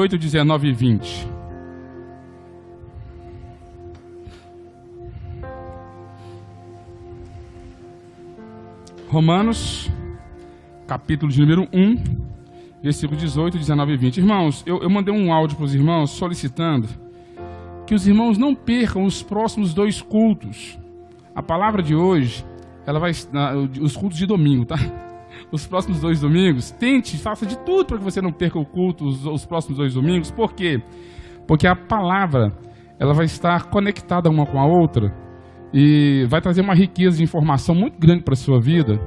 8, 19 e 20. Romanos, capítulo de número 1, versículo 18, 19 e 20. Irmãos, eu mandei um áudio para os irmãos solicitando que os irmãos não percam os próximos 2 cultos. A palavra de hoje, ela vai os cultos de domingo, tá? Os próximos 2 domingos, faça de tudo para que você não perca o culto os próximos 2 domingos. Por quê? Porque a palavra, ela vai estar conectada uma com a outra e vai trazer uma riqueza de informação muito grande para a sua vida.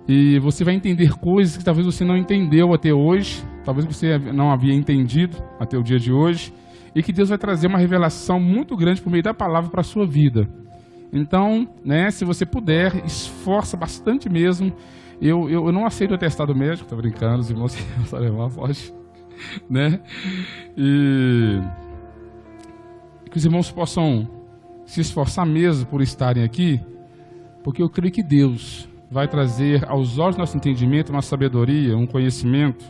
E você vai entender coisas que talvez você não entendeu até hoje, talvez você não havia entendido até o dia de hoje, e que Deus vai trazer uma revelação muito grande por meio da palavra para a sua vida. Então, se você puder, esforça bastante mesmo. Eu não aceito o atestado médico, tô brincando, os irmãos pode, E que os irmãos possam se esforçar mesmo por estarem aqui, porque eu creio que Deus vai trazer aos olhos do nosso entendimento uma sabedoria, um conhecimento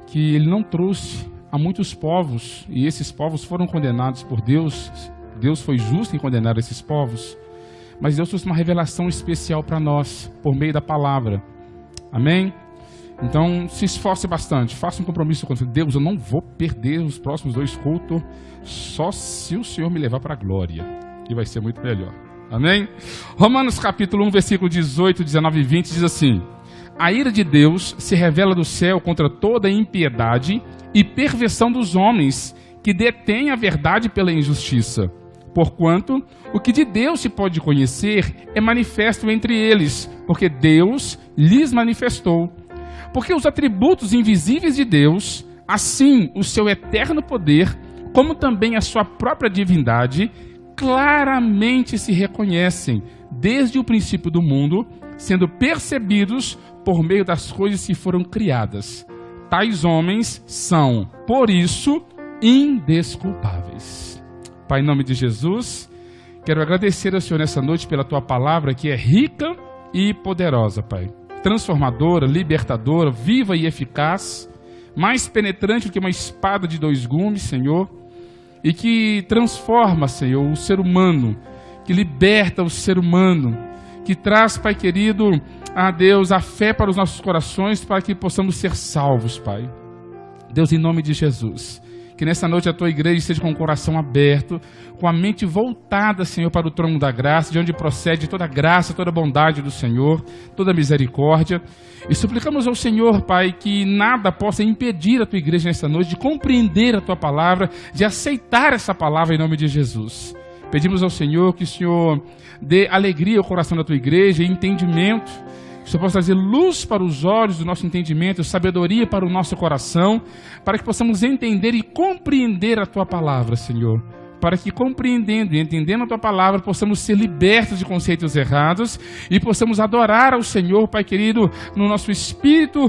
que Ele não trouxe a muitos povos, e esses povos foram condenados por Deus. Deus foi justo em condenar esses povos, mas Deus trouxe uma revelação especial para nós, por meio da palavra. Amém? Então, se esforce bastante, faça um compromisso com Deus. Eu não vou perder os próximos 2 cultos, só se o Senhor me levar para a glória, que vai ser muito melhor. Amém? Romanos capítulo 1, versículo 18, 19 e 20 diz assim: a ira de Deus se revela do céu contra toda impiedade e perversão dos homens que detêm a verdade pela injustiça. Porquanto o que de Deus se pode conhecer é manifesto entre eles, porque Deus lhes manifestou. Porque os atributos invisíveis de Deus, assim o seu eterno poder, como também a sua própria divindade, claramente se reconhecem desde o princípio do mundo, sendo percebidos por meio das coisas que foram criadas. Tais homens são, por isso, indesculpáveis. Pai, em nome de Jesus, quero agradecer ao Senhor nessa noite pela Tua palavra, que é rica e poderosa, Pai. Transformadora, libertadora, viva e eficaz, mais penetrante do que uma espada de 2 gumes, Senhor, e que transforma, Senhor, o ser humano, que liberta o ser humano, que traz, Pai querido, a Deus, a fé para os nossos corações, para que possamos ser salvos, Pai. Deus, em nome de Jesus, que nessa noite a Tua igreja esteja com o coração aberto, com a mente voltada, Senhor, para o trono da graça, de onde procede toda a graça, toda a bondade do Senhor, toda a misericórdia. E suplicamos ao Senhor, Pai, que nada possa impedir a Tua igreja nessa noite de compreender a Tua palavra, de aceitar essa palavra em nome de Jesus. Pedimos ao Senhor que o Senhor dê alegria ao coração da Tua igreja e entendimento, que o Senhor possa trazer luz para os olhos do nosso entendimento, sabedoria para o nosso coração, para que possamos entender e compreender a Tua palavra, Senhor. Para que compreendendo e entendendo a Tua palavra, possamos ser libertos de conceitos errados e possamos adorar ao Senhor, Pai querido, no nosso espírito,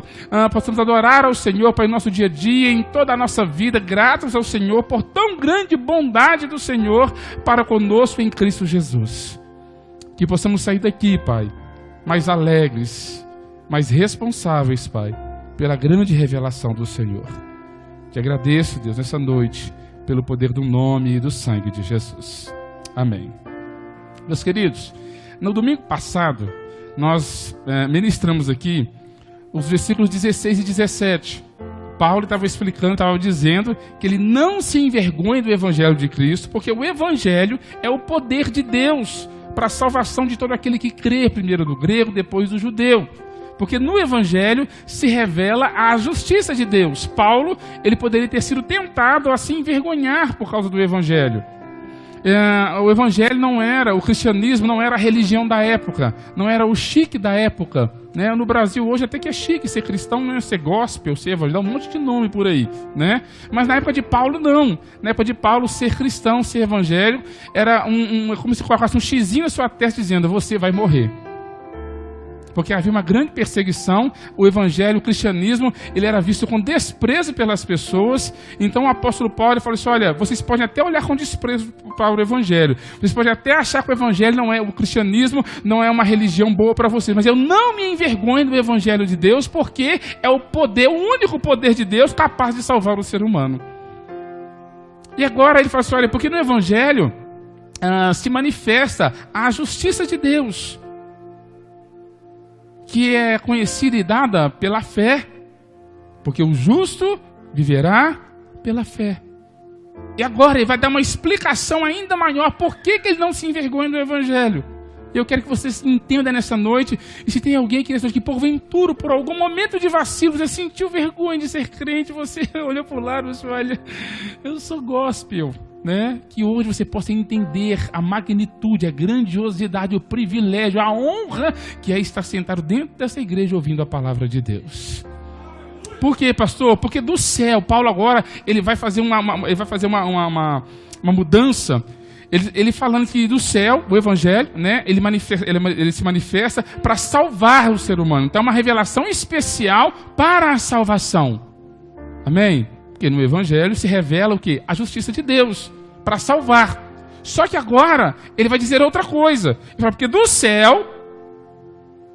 possamos adorar ao Senhor, Pai, no nosso dia a dia, em toda a nossa vida, gratos ao Senhor por tão grande bondade do Senhor para conosco em Cristo Jesus. Que possamos sair daqui, Pai, mais alegres, mais responsáveis, Pai, pela grande revelação do Senhor. Te agradeço, Deus, nessa noite, pelo poder do nome e do sangue de Jesus. Amém. Meus queridos, no domingo passado, nós ministramos aqui os versículos 16 e 17. Paulo estava explicando, estava dizendo que ele não se envergonha do Evangelho de Cristo, porque o Evangelho é o poder de Deus para a salvação de todo aquele que crê, primeiro do grego, depois do judeu. Porque no Evangelho se revela a justiça de Deus. Paulo, ele poderia ter sido tentado a se envergonhar por causa do Evangelho. O Evangelho não era, o cristianismo não era a religião da época, não era o chique da época. No Brasil hoje até que é chique ser cristão, ser gospel, ser evangélico, dá um monte de nome por aí. Mas na época de Paulo não. Na época de Paulo ser cristão, ser evangélico, era como se colocasse um xizinho na sua testa dizendo, você vai morrer. porque havia uma grande perseguição, o evangelho, o cristianismo, ele era visto com desprezo pelas pessoas. Então o apóstolo Paulo falou assim: olha, vocês podem até olhar com desprezo para o evangelho, vocês podem até achar que o evangelho não é, o cristianismo não é uma religião boa para vocês, mas eu não me envergonho do evangelho de Deus, porque é o poder, o único poder de Deus capaz de salvar o ser humano. E agora ele fala assim: olha, porque no evangelho se manifesta a justiça de Deus, que é conhecida e dada pela fé, porque o justo viverá pela fé. E agora ele vai dar uma explicação ainda maior por que ele não se envergonha do evangelho. Eu quero que vocês entendam nessa noite, e se tem alguém aqui nessa noite que porventura, por algum momento de vacilo, você sentiu vergonha de ser crente, você olhou para o lado e você olha, eu sou gospel, né? Que hoje você possa entender a magnitude, a grandiosidade, o privilégio, a honra que é estar sentado dentro dessa igreja ouvindo a palavra de Deus. Por quê, pastor? Porque do céu, Paulo agora, ele vai fazer uma mudança. Ele falando que do céu, o evangelho, né, ele se manifesta para salvar o ser humano. Então é uma revelação especial para a salvação. Amém? Porque no evangelho se revela o quê? A justiça de Deus, para salvar. Só que agora ele vai dizer outra coisa. Ele fala, porque do céu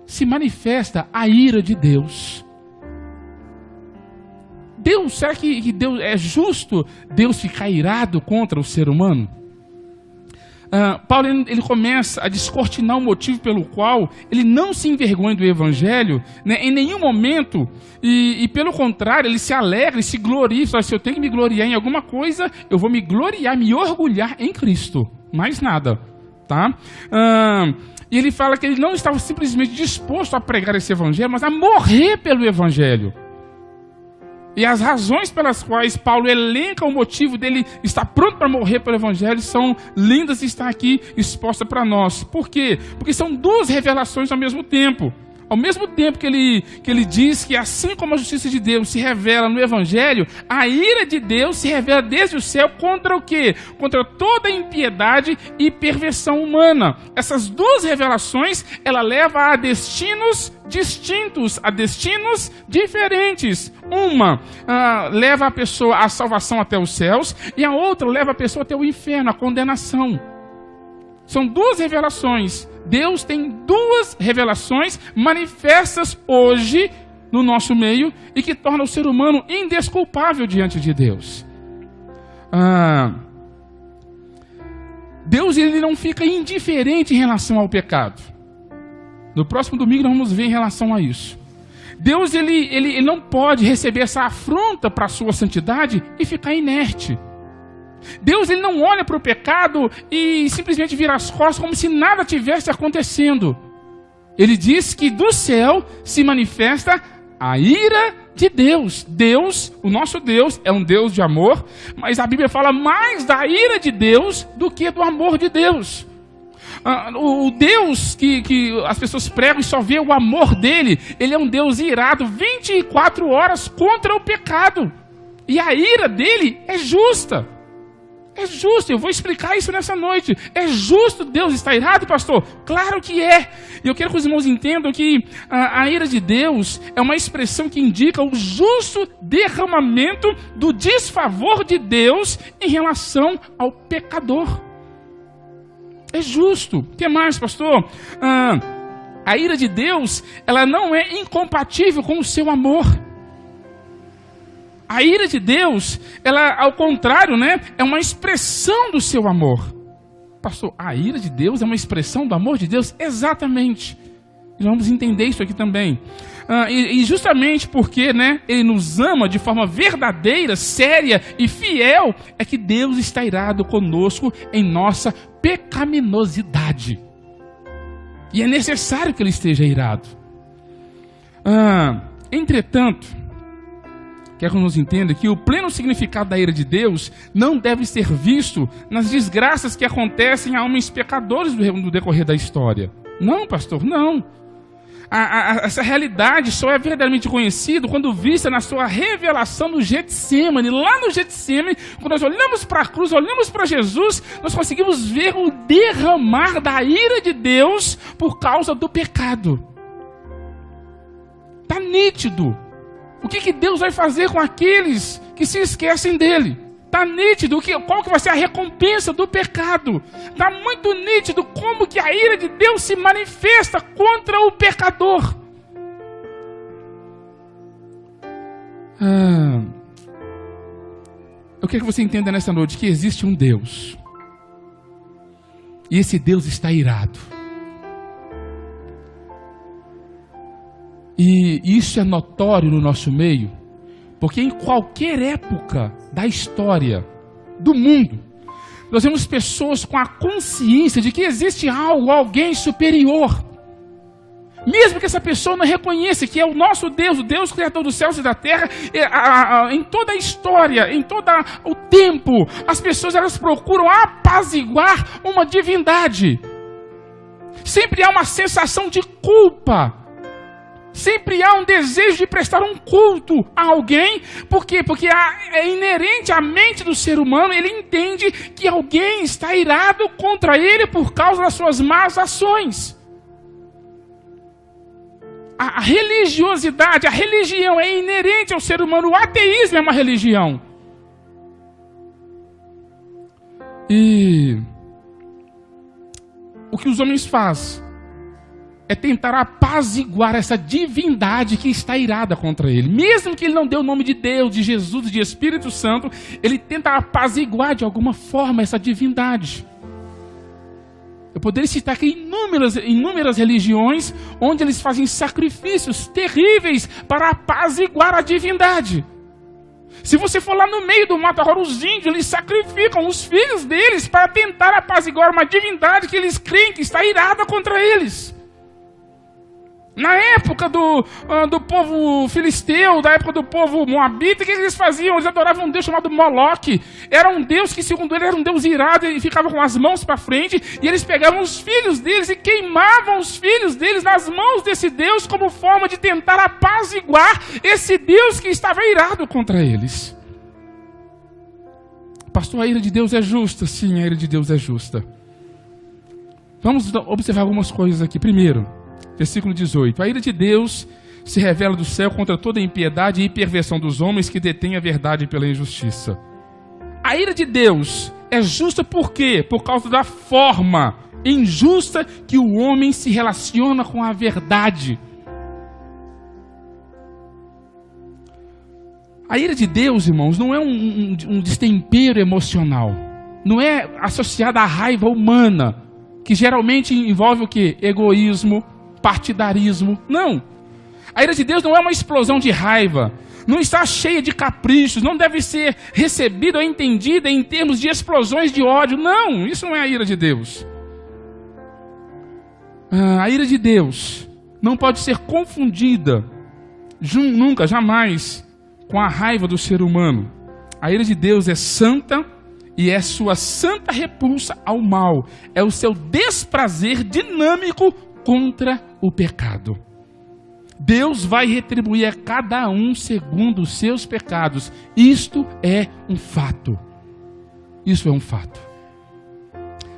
se manifesta a ira de Deus. Deus, será que Deus é justo Deus ficar irado contra o ser humano? Paulo ele começa a descortinar o motivo pelo qual ele não se envergonha do evangelho, né, em nenhum momento, e pelo contrário, ele se alegra, ele se gloria. Fala, se eu tenho que me gloriar em alguma coisa, eu vou me gloriar, me orgulhar em Cristo, mais nada, tá? E ele fala que ele não estava simplesmente disposto a pregar esse evangelho, mas a morrer pelo evangelho. E as razões pelas quais Paulo elenca o motivo dele estar pronto para morrer pelo evangelho são lindas e estão aqui expostas para nós. Por quê? Porque são duas revelações ao mesmo tempo. Ao mesmo tempo que ele diz que assim como a justiça de Deus se revela no evangelho, a ira de Deus se revela desde o céu contra o quê? Contra toda a impiedade e perversão humana. Essas duas revelações, ela leva a destinos distintos, a destinos diferentes. Uma leva a pessoa à salvação até os céus, e a outra leva a pessoa até o inferno, a condenação. São duas revelações. Deus tem duas revelações manifestas hoje no nosso meio e que tornam o ser humano indesculpável diante de Deus. Deus ele não fica indiferente em relação ao pecado. No próximo domingo nós vamos ver em relação a isso. Deus ele não pode receber essa afronta para a sua santidade e ficar inerte. Deus ele não olha para o pecado e simplesmente vira as costas como se nada tivesse acontecendo. Ele diz que do céu se manifesta a ira de Deus. Deus, o nosso Deus, é um Deus de amor, mas a Bíblia fala mais da ira de Deus do que do amor de Deus. O Deus que as pessoas pregam e só vê o amor dele, ele é um Deus irado 24 horas contra o pecado. E a ira dele é justa. É justo, eu vou explicar isso nessa noite. É justo Deus estar irado, pastor? Claro que é. E eu quero que os irmãos entendam que a ira de Deus é uma expressão que indica o justo derramamento do desfavor de Deus em relação ao pecador. É justo. O que mais, pastor? A ira de Deus, ela não é incompatível com o seu amor. A ira de Deus, ela, ao contrário, né, é uma expressão do seu amor. Pastor, a ira de Deus é uma expressão do amor de Deus? Exatamente. Vamos entender isso aqui também. E justamente porque, né, Ele nos ama de forma verdadeira, séria e fiel, é que Deus está irado conosco em nossa pecaminosidade. E é necessário que Ele esteja irado. Entretanto, quero que nos entenda que o pleno significado da ira de Deus não deve ser visto nas desgraças que acontecem a homens pecadores no decorrer da história. Não, pastor, não. Essa realidade só é verdadeiramente conhecida quando vista na sua revelação no Getsemane. Lá no Getsemane, quando nós olhamos para a cruz, olhamos para Jesus, nós conseguimos ver o derramar da ira de Deus por causa do pecado. Está nítido. O que Deus vai fazer com aqueles que se esquecem dele? Está nítido qual que vai ser a recompensa do pecado. Está muito nítido como que a ira de Deus se manifesta contra o pecador. Eu quero que você entenda nessa noite que existe um Deus. E esse Deus está irado. E isso é notório no nosso meio, porque em qualquer época da história do mundo, nós vemos pessoas com a consciência de que existe algo, alguém superior. Mesmo que essa pessoa não reconheça que é o nosso Deus, o Deus criador dos céus e da terra, em toda a história, em todo o tempo, as pessoas elas procuram apaziguar uma divindade. Sempre há uma sensação de culpa. Sempre há um desejo de prestar um culto a alguém. Por quê? Porque é inerente à mente do ser humano. Ele entende que alguém está irado contra ele por causa das suas más ações. A religiosidade, a religião é inerente ao ser humano. O ateísmo é uma religião. E o que os homens fazem é tentar apaziguar essa divindade que está irada contra ele. Mesmo que ele não dê o nome de Deus, de Jesus, de Espírito Santo, ele tenta apaziguar de alguma forma essa divindade. Eu poderia citar aqui inúmeras religiões onde eles fazem sacrifícios terríveis para apaziguar a divindade. Se você for lá no meio do mato, agora os índios, eles sacrificam os filhos deles para tentar apaziguar uma divindade que eles creem que está irada contra eles. Na época do povo filisteu, da época do povo moabita, o que eles faziam? Eles adoravam um Deus chamado Moloque. Era um Deus que, segundo ele, era um Deus irado e ficava com as mãos para frente. E eles pegavam os filhos deles e queimavam os filhos deles nas mãos desse Deus como forma de tentar apaziguar esse Deus que estava irado contra eles. Pastor, a ira de Deus é justa? Sim, a ira de Deus é justa. Vamos observar algumas coisas aqui. Primeiro, versículo 18. A ira de Deus se revela do céu contra toda a impiedade e perversão dos homens que detêm a verdade pela injustiça. A ira de Deus é justa por quê? Por causa da forma injusta que o homem se relaciona com a verdade. A ira de Deus, irmãos, não é um destempero emocional. Não é associada à raiva humana, que geralmente envolve o quê? Egoísmo, partidarismo. Não. A ira de Deus não é uma explosão de raiva. Não está cheia de caprichos. Não deve ser recebida ou entendida em termos de explosões de ódio. Não, isso não é a ira de Deus. A ira de Deus não pode ser confundida nunca, jamais, com a raiva do ser humano. A ira de Deus é santa e é sua santa repulsa ao mal. É o seu desprazer dinâmico contra o pecado. Deus vai retribuir a cada um segundo os seus pecados. Isto é um fato. Isso é um fato.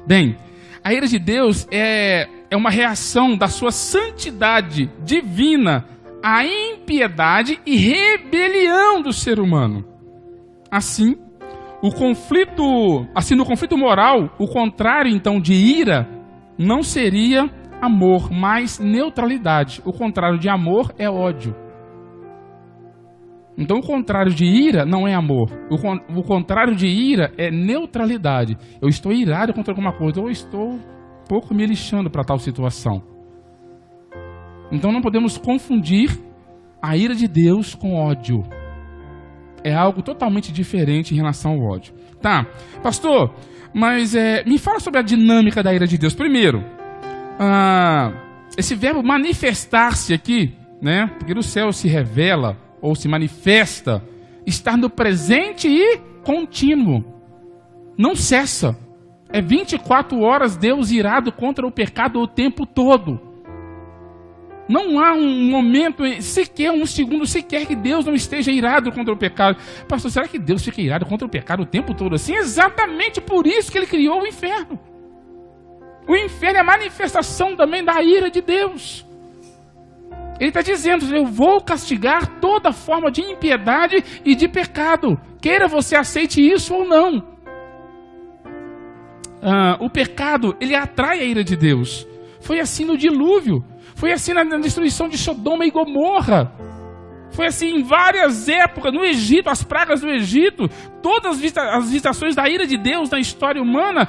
Bem, a ira de Deus é uma reação da sua santidade divina à impiedade e rebelião do ser humano. Assim, no conflito moral, o contrário então de ira não seria amor, mas neutralidade. O contrário de amor é ódio. Então o contrário de ira não é amor. O contrário de ira é neutralidade. Eu estou irado contra alguma coisa, ou estou um pouco me lixando para tal situação. Então não podemos confundir a ira de Deus com ódio. É algo totalmente diferente em relação ao ódio. Tá, pastor, mas me fala sobre a dinâmica da ira de Deus. Primeiro, esse verbo manifestar-se aqui, né? Porque no céu se revela ou se manifesta, está no presente e contínuo. Não cessa. É 24 horas Deus irado contra o pecado o tempo todo. Não há um momento, sequer um segundo, sequer que Deus não esteja irado contra o pecado. Pastor, será que Deus fica irado contra o pecado o tempo todo assim? Exatamente por isso que Ele criou o inferno. O inferno é a manifestação também da ira de Deus. Ele está dizendo, eu vou castigar toda forma de impiedade e de pecado. Queira você aceite isso ou não. O pecado, ele atrai a ira de Deus. Foi assim no dilúvio. Foi assim na destruição de Sodoma e Gomorra. Foi assim em várias épocas, no Egito, as pragas do Egito. Todas as visitações da ira de Deus na história humana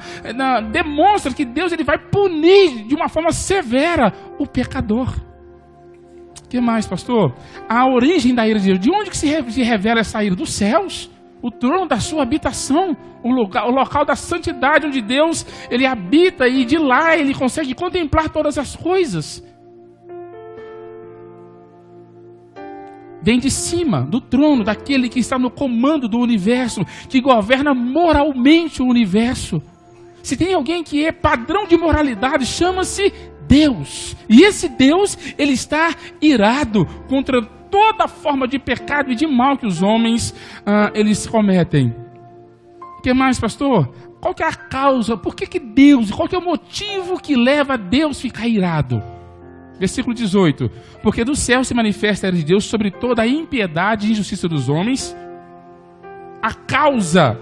demonstram que Deus ele vai punir de uma forma severa o pecador. O que mais, pastor? A origem da ira de Deus. De onde que se revela essa ira? Dos céus. O trono da sua habitação. O local da santidade onde Deus ele habita e de lá ele consegue contemplar todas as coisas. Vem de cima, do trono, daquele que está no comando do universo, que governa moralmente o universo. Se tem alguém que é padrão de moralidade, chama-se Deus. E esse Deus, ele está irado contra toda forma de pecado e de mal que os homens eles cometem. O que mais, pastor? Qual que é a causa? Por que Deus? Qual que é o motivo que leva Deus a ficar irado? Versículo 18. Porque do céu se manifesta a ira de Deus sobre toda a impiedade e injustiça dos homens. A causa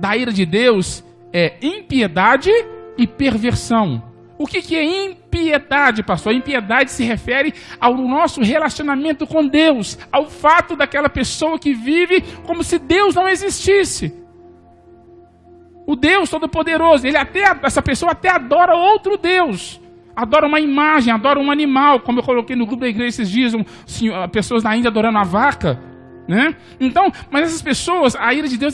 da ira de Deus é impiedade e perversão. O que é impiedade, pastor? A impiedade se refere ao nosso relacionamento com Deus, ao fato daquela pessoa que vive como se Deus não existisse. O Deus Todo-Poderoso, essa pessoa até adora outro Deus. Adora uma imagem, adora um animal, como eu coloquei no grupo da igreja esses dias, pessoas na Índia adorando a vaca, né? Então, mas essas pessoas, a ira de Deus,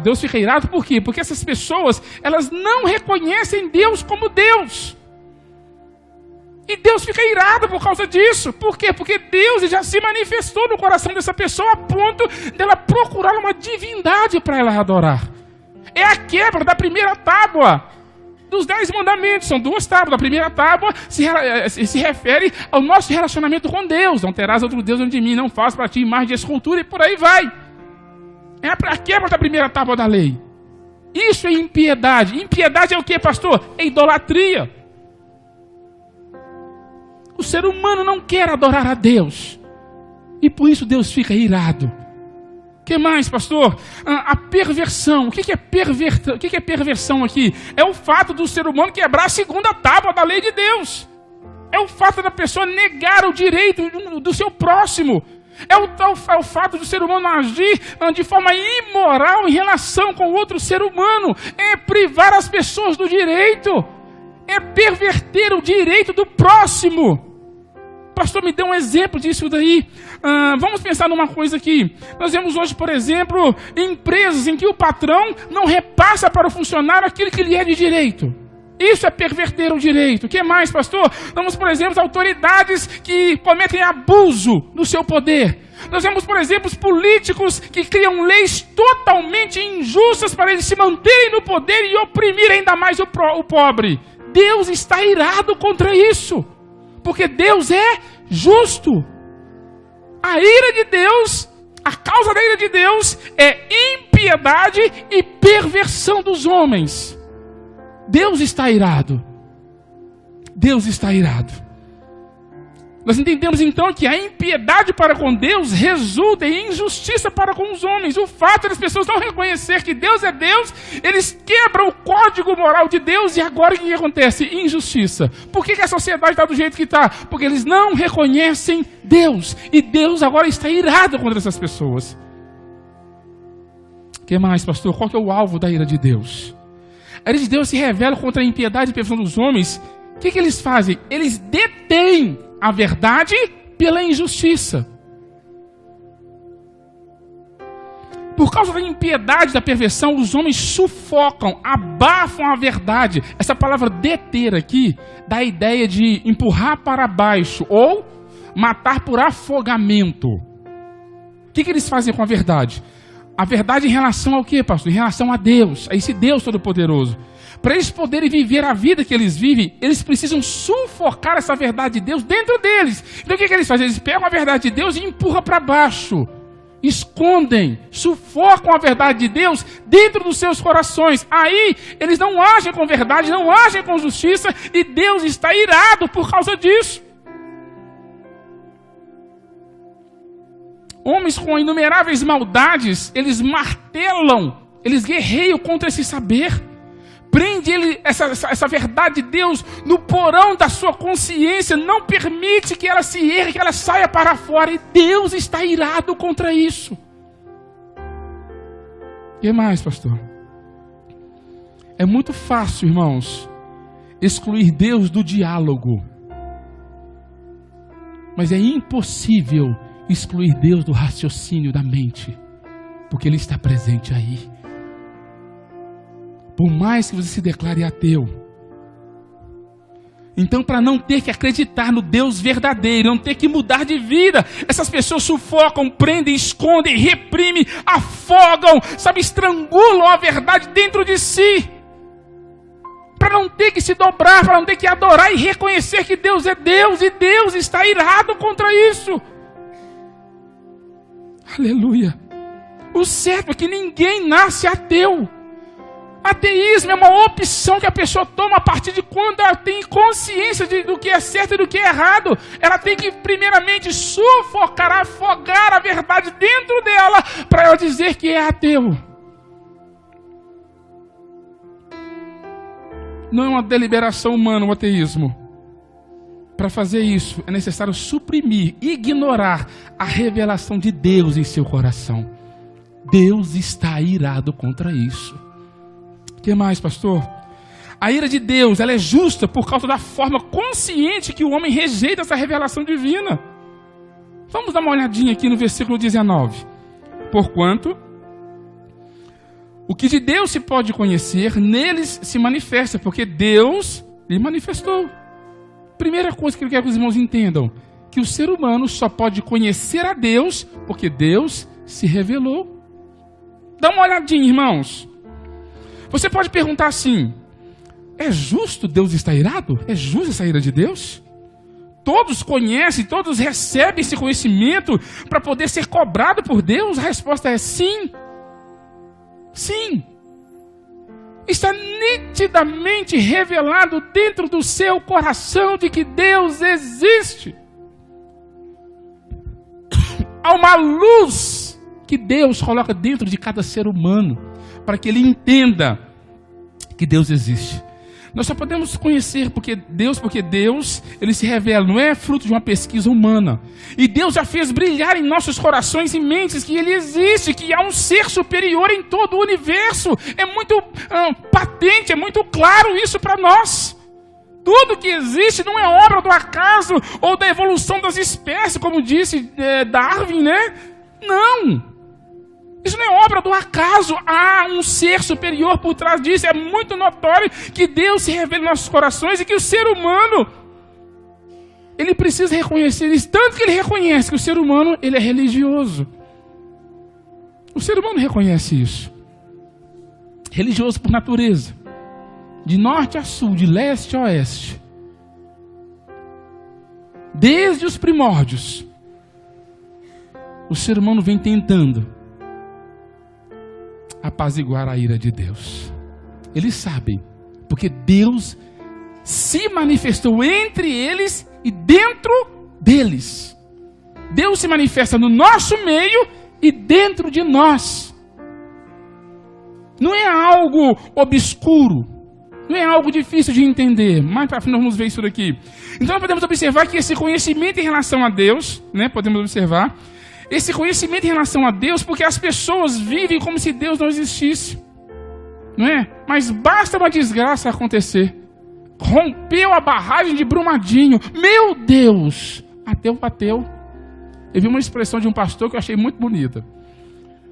Deus fica irado por quê? Porque essas pessoas, elas não reconhecem Deus como Deus. E Deus fica irado por causa disso. Por quê? Porque Deus já se manifestou no coração dessa pessoa a ponto dela procurar uma divindade para ela adorar. É a quebra da primeira tábua dos 10 mandamentos. São 2 tábuas. A primeira tábua se refere ao nosso relacionamento com Deus. Não terás outro Deus diante de mim, não faço para ti imagem de escultura, e por aí vai. É a quebra da primeira tábua da lei. Isso é impiedade. Impiedade é o que, pastor? É idolatria. O ser humano não quer adorar a Deus, e por isso Deus fica irado. O que mais, pastor? A perversão. O que é perversão aqui? É o fato do ser humano quebrar a segunda tábua da lei de Deus. É o fato da pessoa negar o direito do seu próximo. É o fato do ser humano agir de forma imoral em relação com outro ser humano. É privar as pessoas do direito. É perverter o direito do próximo. Pastor, me dê um exemplo disso daí. Vamos pensar numa coisa aqui. Nós vemos hoje, por exemplo, empresas em que o patrão não repassa para o funcionário aquilo que lhe é de direito. Isso é perverter o direito. O que mais, pastor? Vamos, por exemplo, autoridades que cometem abuso do seu poder. Nós vemos, por exemplo, os políticos que criam leis totalmente injustas para eles se manterem no poder e oprimir ainda mais o pobre. Deus está irado contra isso. Porque Deus é justo. A ira de Deus, a causa da ira de Deus é impiedade e perversão dos homens. Deus está irado. Deus está irado. Nós entendemos então que a impiedade para com Deus resulta em injustiça para com os homens. O fato das pessoas não reconhecer que Deus é Deus, eles quebram o código moral de Deus e agora o que acontece? Injustiça. Por que a sociedade está do jeito que está? Porque eles não reconhecem Deus. E Deus agora está irado contra essas pessoas. O que mais, pastor? Qual que é o alvo da ira de Deus? A ira de Deus se revela contra a impiedade e perversão dos homens. O que eles fazem? Eles detêm a verdade pela injustiça. Por causa da impiedade, da perversão, os homens sufocam, abafam a verdade. Essa palavra deter aqui dá a ideia de empurrar para baixo ou matar por afogamento. O que eles fazem com a verdade? A verdade em relação ao quê, pastor? Em relação a Deus, a esse Deus Todo-Poderoso. Para eles poderem viver a vida que eles vivem, eles precisam sufocar essa verdade de Deus dentro deles. Então o que eles fazem? Eles pegam a verdade de Deus e empurram para baixo. Escondem, sufocam a verdade de Deus dentro dos seus corações. Aí eles não agem com verdade, não agem com justiça, e Deus está irado por causa disso. Homens com inumeráveis maldades, eles martelam, eles guerreiam contra esse saber. Prende essa verdade de Deus no porão da sua consciência, não permite que ela se ergue, que ela saia para fora, e Deus está irado contra isso. O que mais, pastor? É muito fácil, irmãos, excluir Deus do diálogo, mas é impossível excluir Deus do raciocínio da mente, porque Ele está presente aí. Por mais que você se declare ateu. Então, para não ter que acreditar no Deus verdadeiro, não ter que mudar de vida, essas pessoas sufocam, prendem, escondem, reprimem, afogam, estrangulam a verdade dentro de si. Para não ter que se dobrar, para não ter que adorar e reconhecer que Deus é Deus, e Deus está irado contra isso. Aleluia. O certo é que ninguém nasce ateu. Ateísmo é uma opção que a pessoa toma a partir de quando ela tem consciência do que é certo e do que é errado. Ela tem que primeiramente sufocar, afogar a verdade dentro dela, para ela dizer que é ateu. Não é uma deliberação humana o ateísmo. Para fazer isso, é necessário suprimir, ignorar a revelação de Deus em seu coração. Deus está irado contra isso. O que mais, pastor? A ira de Deus, ela é justa por causa da forma consciente que o homem rejeita essa revelação divina. Vamos dar uma olhadinha aqui no versículo 19. Porquanto o que de Deus se pode conhecer, neles se manifesta, porque Deus lhe manifestou. Primeira coisa que eu quero que os irmãos entendam, que o ser humano só pode conhecer a Deus porque Deus se revelou. Dá uma olhadinha, irmãos. Você pode perguntar assim: é justo Deus estar irado? É justa essa ira de Deus? Todos conhecem, todos recebem esse conhecimento para poder ser cobrado por Deus? A resposta é sim. Sim. Está nitidamente revelado dentro do seu coração de que Deus existe. Há uma luz que Deus coloca dentro de cada ser humano para que ele entenda que Deus existe. Nós só podemos conhecer porque Deus, ele se revela, não é fruto de uma pesquisa humana. E Deus já fez brilhar em nossos corações e mentes que ele existe, que há um ser superior em todo o universo. É muito patente, é muito claro isso para nós. Tudo que existe não é obra do acaso ou da evolução das espécies, como disse Darwin, né? Não! Isso não é obra do acaso, há um ser superior por trás disso. É muito notório que Deus se revela em nossos corações e que o ser humano, ele precisa reconhecer isso. Tanto que ele reconhece que o ser humano, ele é religioso. O ser humano reconhece isso. Religioso por natureza. De norte a sul, de leste a oeste. Desde os primórdios, o ser humano vem tentando apaziguar a ira de Deus. Eles sabem, porque Deus se manifestou entre eles e dentro deles. Deus se manifesta no nosso meio e dentro de nós. Não é algo obscuro, não é algo difícil de entender. Mais para frente nós vamos ver isso daqui. Então podemos observar que esse conhecimento em relação a Deus, né, podemos observar esse conhecimento em relação a Deus, porque as pessoas vivem como se Deus não existisse, não é? Mas basta uma desgraça acontecer. Rompeu a barragem de Brumadinho. Meu Deus! Ateu bateu. Eu vi uma expressão de um pastor que eu achei muito bonita.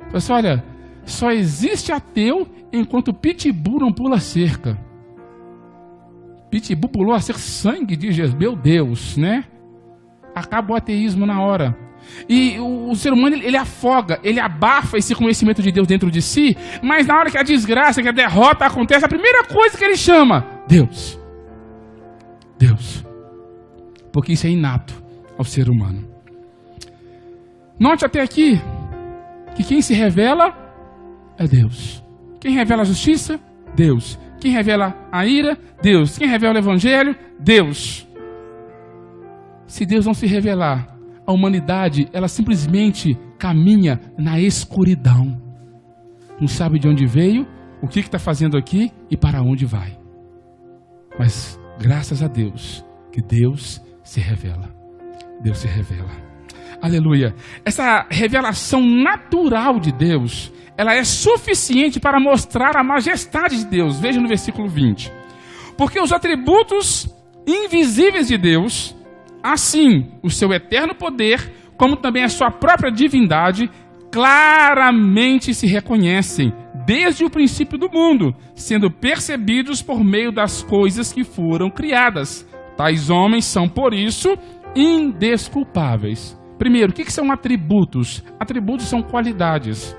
Falei assim: olha, só existe ateu enquanto pitbull não pula cerca. Pitbull pulou a cerca, sangue de Jesus. Meu Deus, né? Acaba o ateísmo na hora. E o ser humano, ele afoga, ele abafa esse conhecimento de Deus dentro de si, mas na hora que a desgraça, que a derrota acontece, a primeira coisa que ele chama: Deus. Deus. Porque isso é inato ao ser humano. Note até aqui que quem se revela é Deus. Quem revela a justiça? Deus. Quem revela a ira? Deus. Quem revela o evangelho? Deus. Se Deus não se revelar, a humanidade, ela simplesmente caminha na escuridão. Não sabe de onde veio, o que está fazendo aqui e para onde vai. Mas graças a Deus, que Deus se revela. Deus se revela. Aleluia. Essa revelação natural de Deus, ela é suficiente para mostrar a majestade de Deus. Veja no versículo 20. Porque os atributos invisíveis de Deus, assim o seu eterno poder, como também a sua própria divindade, claramente se reconhecem desde o princípio do mundo, sendo percebidos por meio das coisas que foram criadas. Tais homens são, por isso, indesculpáveis. Primeiro, o que são atributos? Atributos são qualidades,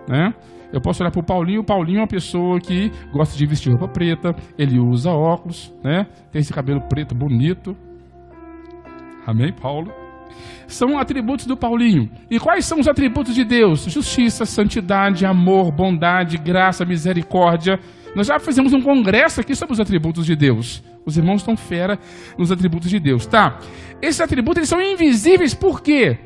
né? Eu posso olhar para o Paulinho é uma pessoa que gosta de vestir roupa preta, ele usa óculos, né? Tem esse cabelo preto bonito. Amém, Paulo? São atributos do Paulinho. E quais são os atributos de Deus? Justiça, santidade, amor, bondade, graça, misericórdia. Nós já fizemos um congresso aqui sobre os atributos de Deus. Os irmãos estão fera nos atributos de Deus, tá? Esses atributos, eles são invisíveis por quê?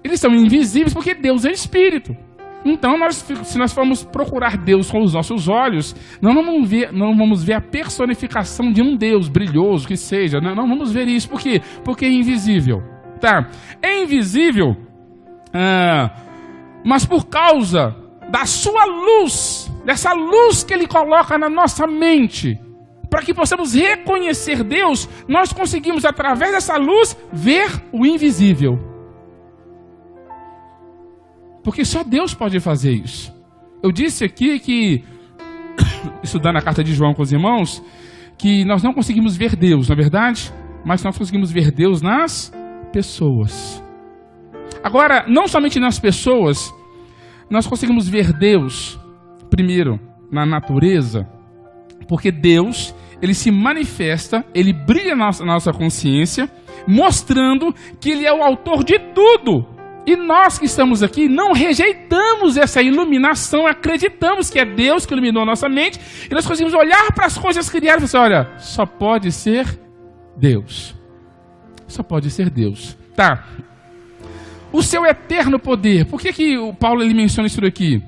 Eles são invisíveis porque Deus é Espírito. Então, se nós formos procurar Deus com os nossos olhos, não vamos ver a personificação de um Deus brilhoso que seja. Não vamos ver isso. Por quê? Porque é invisível. Tá? É invisível, mas por causa da sua luz, dessa luz que Ele coloca na nossa mente, para que possamos reconhecer Deus, nós conseguimos, através dessa luz, ver o invisível. Porque só Deus pode fazer isso. Eu disse aqui que, estudando a carta de João com os irmãos, que nós não conseguimos ver Deus, não é verdade? Mas nós conseguimos ver Deus nas pessoas. Agora, não somente nas pessoas, nós conseguimos ver Deus, primeiro, na natureza, porque Deus, Ele se manifesta, Ele brilha na nossa consciência, mostrando que Ele é o autor de tudo. E nós que estamos aqui não rejeitamos essa iluminação, acreditamos que é Deus que iluminou a nossa mente, e nós conseguimos olhar para as coisas criadas e falar, olha, só pode ser Deus. Só pode ser Deus. Tá. O seu eterno poder. Por que o Paulo ele menciona isso aqui?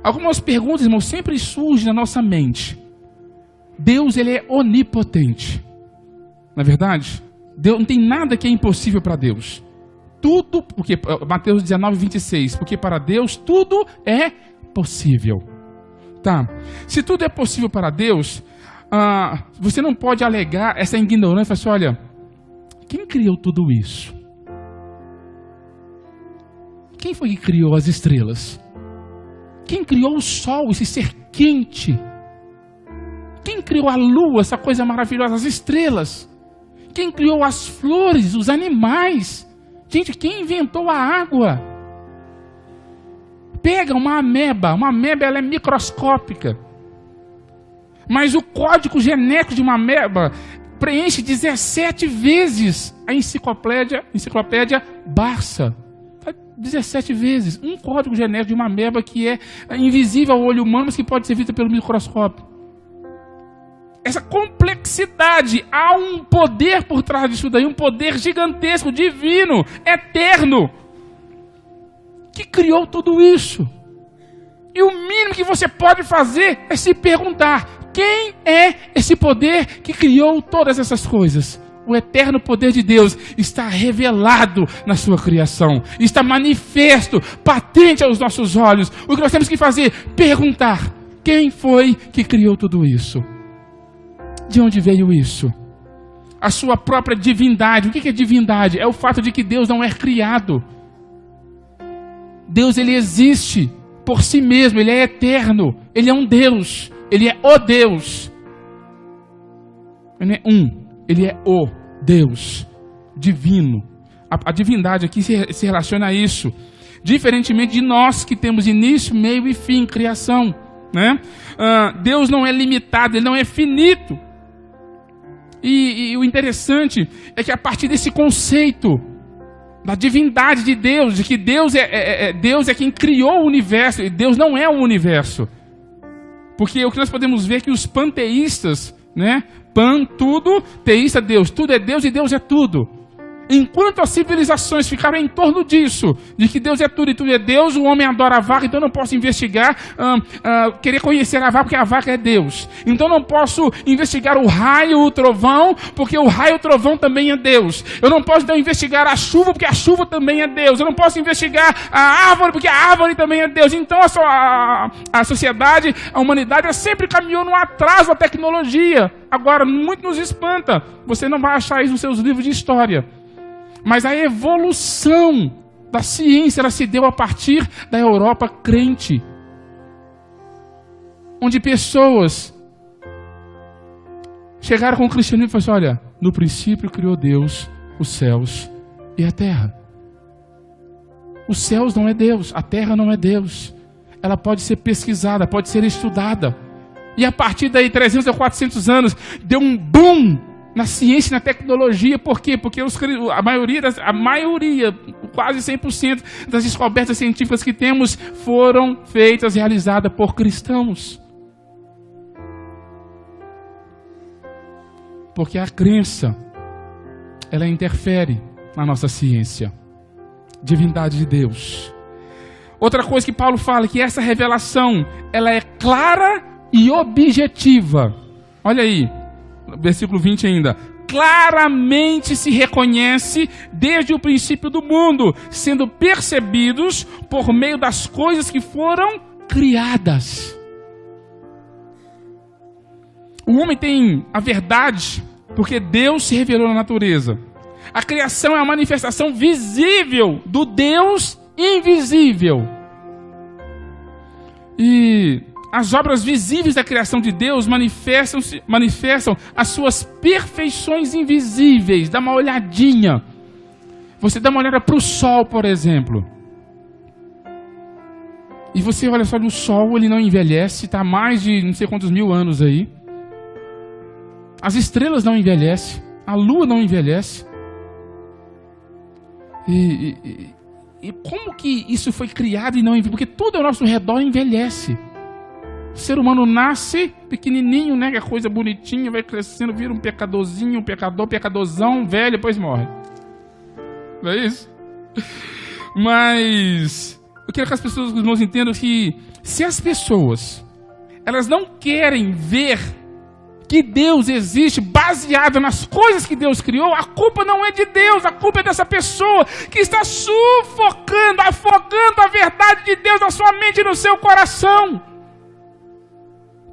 Algumas perguntas, irmãos, sempre surgem na nossa mente. Deus, Ele é onipotente. Não é verdade? Deus, não tem nada que é impossível para Deus. Tudo, porque Mateus 19, 26, porque para Deus tudo é possível. Tá? Se tudo é possível para Deus, você não pode alegar essa ignorância, assim, olha, quem criou tudo isso? Quem foi que criou as estrelas? Quem criou o sol, esse ser quente? Quem criou a lua, essa coisa maravilhosa, as estrelas? Quem criou as flores, os animais? Gente, quem inventou a água? Pega uma ameba ela é microscópica. Mas o código genético de uma ameba preenche 17 vezes a enciclopédia Barça. 17 vezes. Um código genético de uma ameba que é invisível ao olho humano, mas que pode ser vista pelo microscópio. Essa complexidade, há um poder por trás disso daí, um poder gigantesco, divino, eterno, que criou tudo isso. E o mínimo que você pode fazer é se perguntar, quem é esse poder que criou todas essas coisas? O eterno poder de Deus está revelado na sua criação, está manifesto, patente aos nossos olhos. O que nós temos que fazer? Perguntar, quem foi que criou tudo isso? De onde veio isso? A sua própria divindade. O que é divindade? É o fato de que Deus não é criado. Deus, Ele existe por si mesmo, Ele é eterno, Ele é um Deus, Ele é o Deus. Ele não é Ele é o Deus divino. A divindade aqui se relaciona a isso. Diferentemente de nós que temos início, meio e fim, criação, né? Deus não é limitado, Ele não é finito. E o interessante é que a partir desse conceito da divindade de Deus, de que Deus é quem criou o universo, e Deus não é o universo. Porque o que nós podemos ver é que os panteístas, né? Pan, tudo, teísta, Deus. Tudo é Deus e Deus é tudo. Enquanto as civilizações ficaram em torno disso, de que Deus é tudo e tudo é Deus, o homem adora a vaca, então eu não posso investigar, querer conhecer a vaca, porque a vaca é Deus. Então eu não posso investigar o raio, o trovão, porque o raio e o trovão também é Deus. Eu não posso então investigar a chuva, porque a chuva também é Deus. Eu não posso investigar a árvore, porque a árvore também é Deus. Então a sociedade, a humanidade, ela sempre caminhou no atraso da tecnologia. Agora, muito nos espanta. Você não vai achar isso nos seus livros de história. Mas a evolução da ciência, ela se deu a partir da Europa crente. Onde pessoas chegaram com o cristianismo e falaram assim, olha, no princípio criou Deus os céus e a terra. Os céus não é Deus, a terra não é Deus. Ela pode ser pesquisada, pode ser estudada. E a partir daí, 300 a 400 anos, deu um boom na ciência e na tecnologia. Por quê? Porque a maioria, quase 100% das descobertas científicas que temos foram feitas, realizadas por cristãos. Porque a crença, ela interfere na nossa ciência. Divindade de Deus. Outra coisa que Paulo fala, que essa revelação, ela é clara e objetiva. Olha aí, versículo 20 ainda. Claramente se reconhece desde o princípio do mundo, sendo percebidos por meio das coisas que foram criadas. O homem tem a verdade porque Deus se revelou na natureza. A criação é a manifestação visível do Deus invisível. E as obras visíveis da criação de Deus manifestam as suas perfeições invisíveis. Dá uma olhadinha. Você dá uma olhada para o sol, por exemplo. E você olha só no sol, ele não envelhece, está há mais de não sei quantos mil anos aí. As estrelas não envelhecem, a lua não envelhece. E como que isso foi criado e não envelhece? Porque tudo ao nosso redor envelhece. O ser humano nasce pequenininho, né? Que é coisa bonitinha, vai crescendo, vira um pecadorzinho, pecadorzão, velho, depois morre. Não é isso? Mas eu quero que as pessoas, os irmãos, entendam que se as pessoas, elas não querem ver que Deus existe baseado nas coisas que Deus criou, a culpa não é de Deus, a culpa é dessa pessoa que está sufocando, afogando a verdade de Deus na sua mente e no seu coração.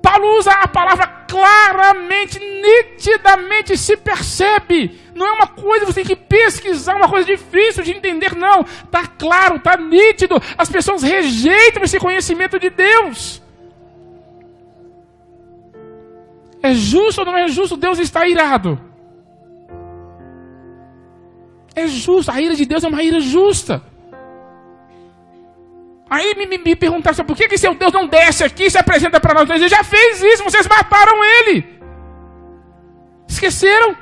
Paulo usa a palavra claramente, nitidamente se percebe. Não é uma coisa que você tem que pesquisar, uma coisa difícil de entender, não. Está claro, está nítido. As pessoas rejeitam esse conhecimento de Deus. É justo ou não é justo? Deus está irado. É justo, a ira de Deus é uma ira justa. Aí me perguntaram, por que seu Deus não desce aqui e se apresenta para nós? Ele já fez isso, vocês mataram ele. Esqueceram?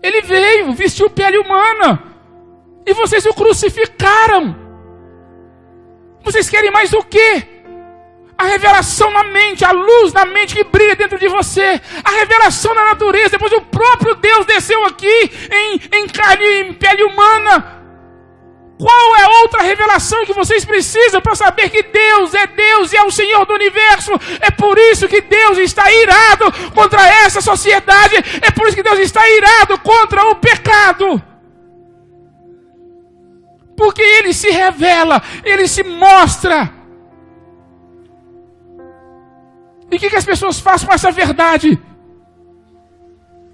Ele veio, vestiu pele humana. E vocês o crucificaram. Vocês querem mais o quê? A revelação na mente, a luz na mente que brilha dentro de você. A revelação na natureza. Depois o próprio Deus desceu aqui em carne e em pele humana. Qual é outra revelação que vocês precisam para saber que Deus e é o Senhor do universo? É por isso que Deus está irado contra essa sociedade. É por isso que Deus está irado contra o pecado. Porque Ele se revela, Ele se mostra. E o que as pessoas fazem com essa verdade?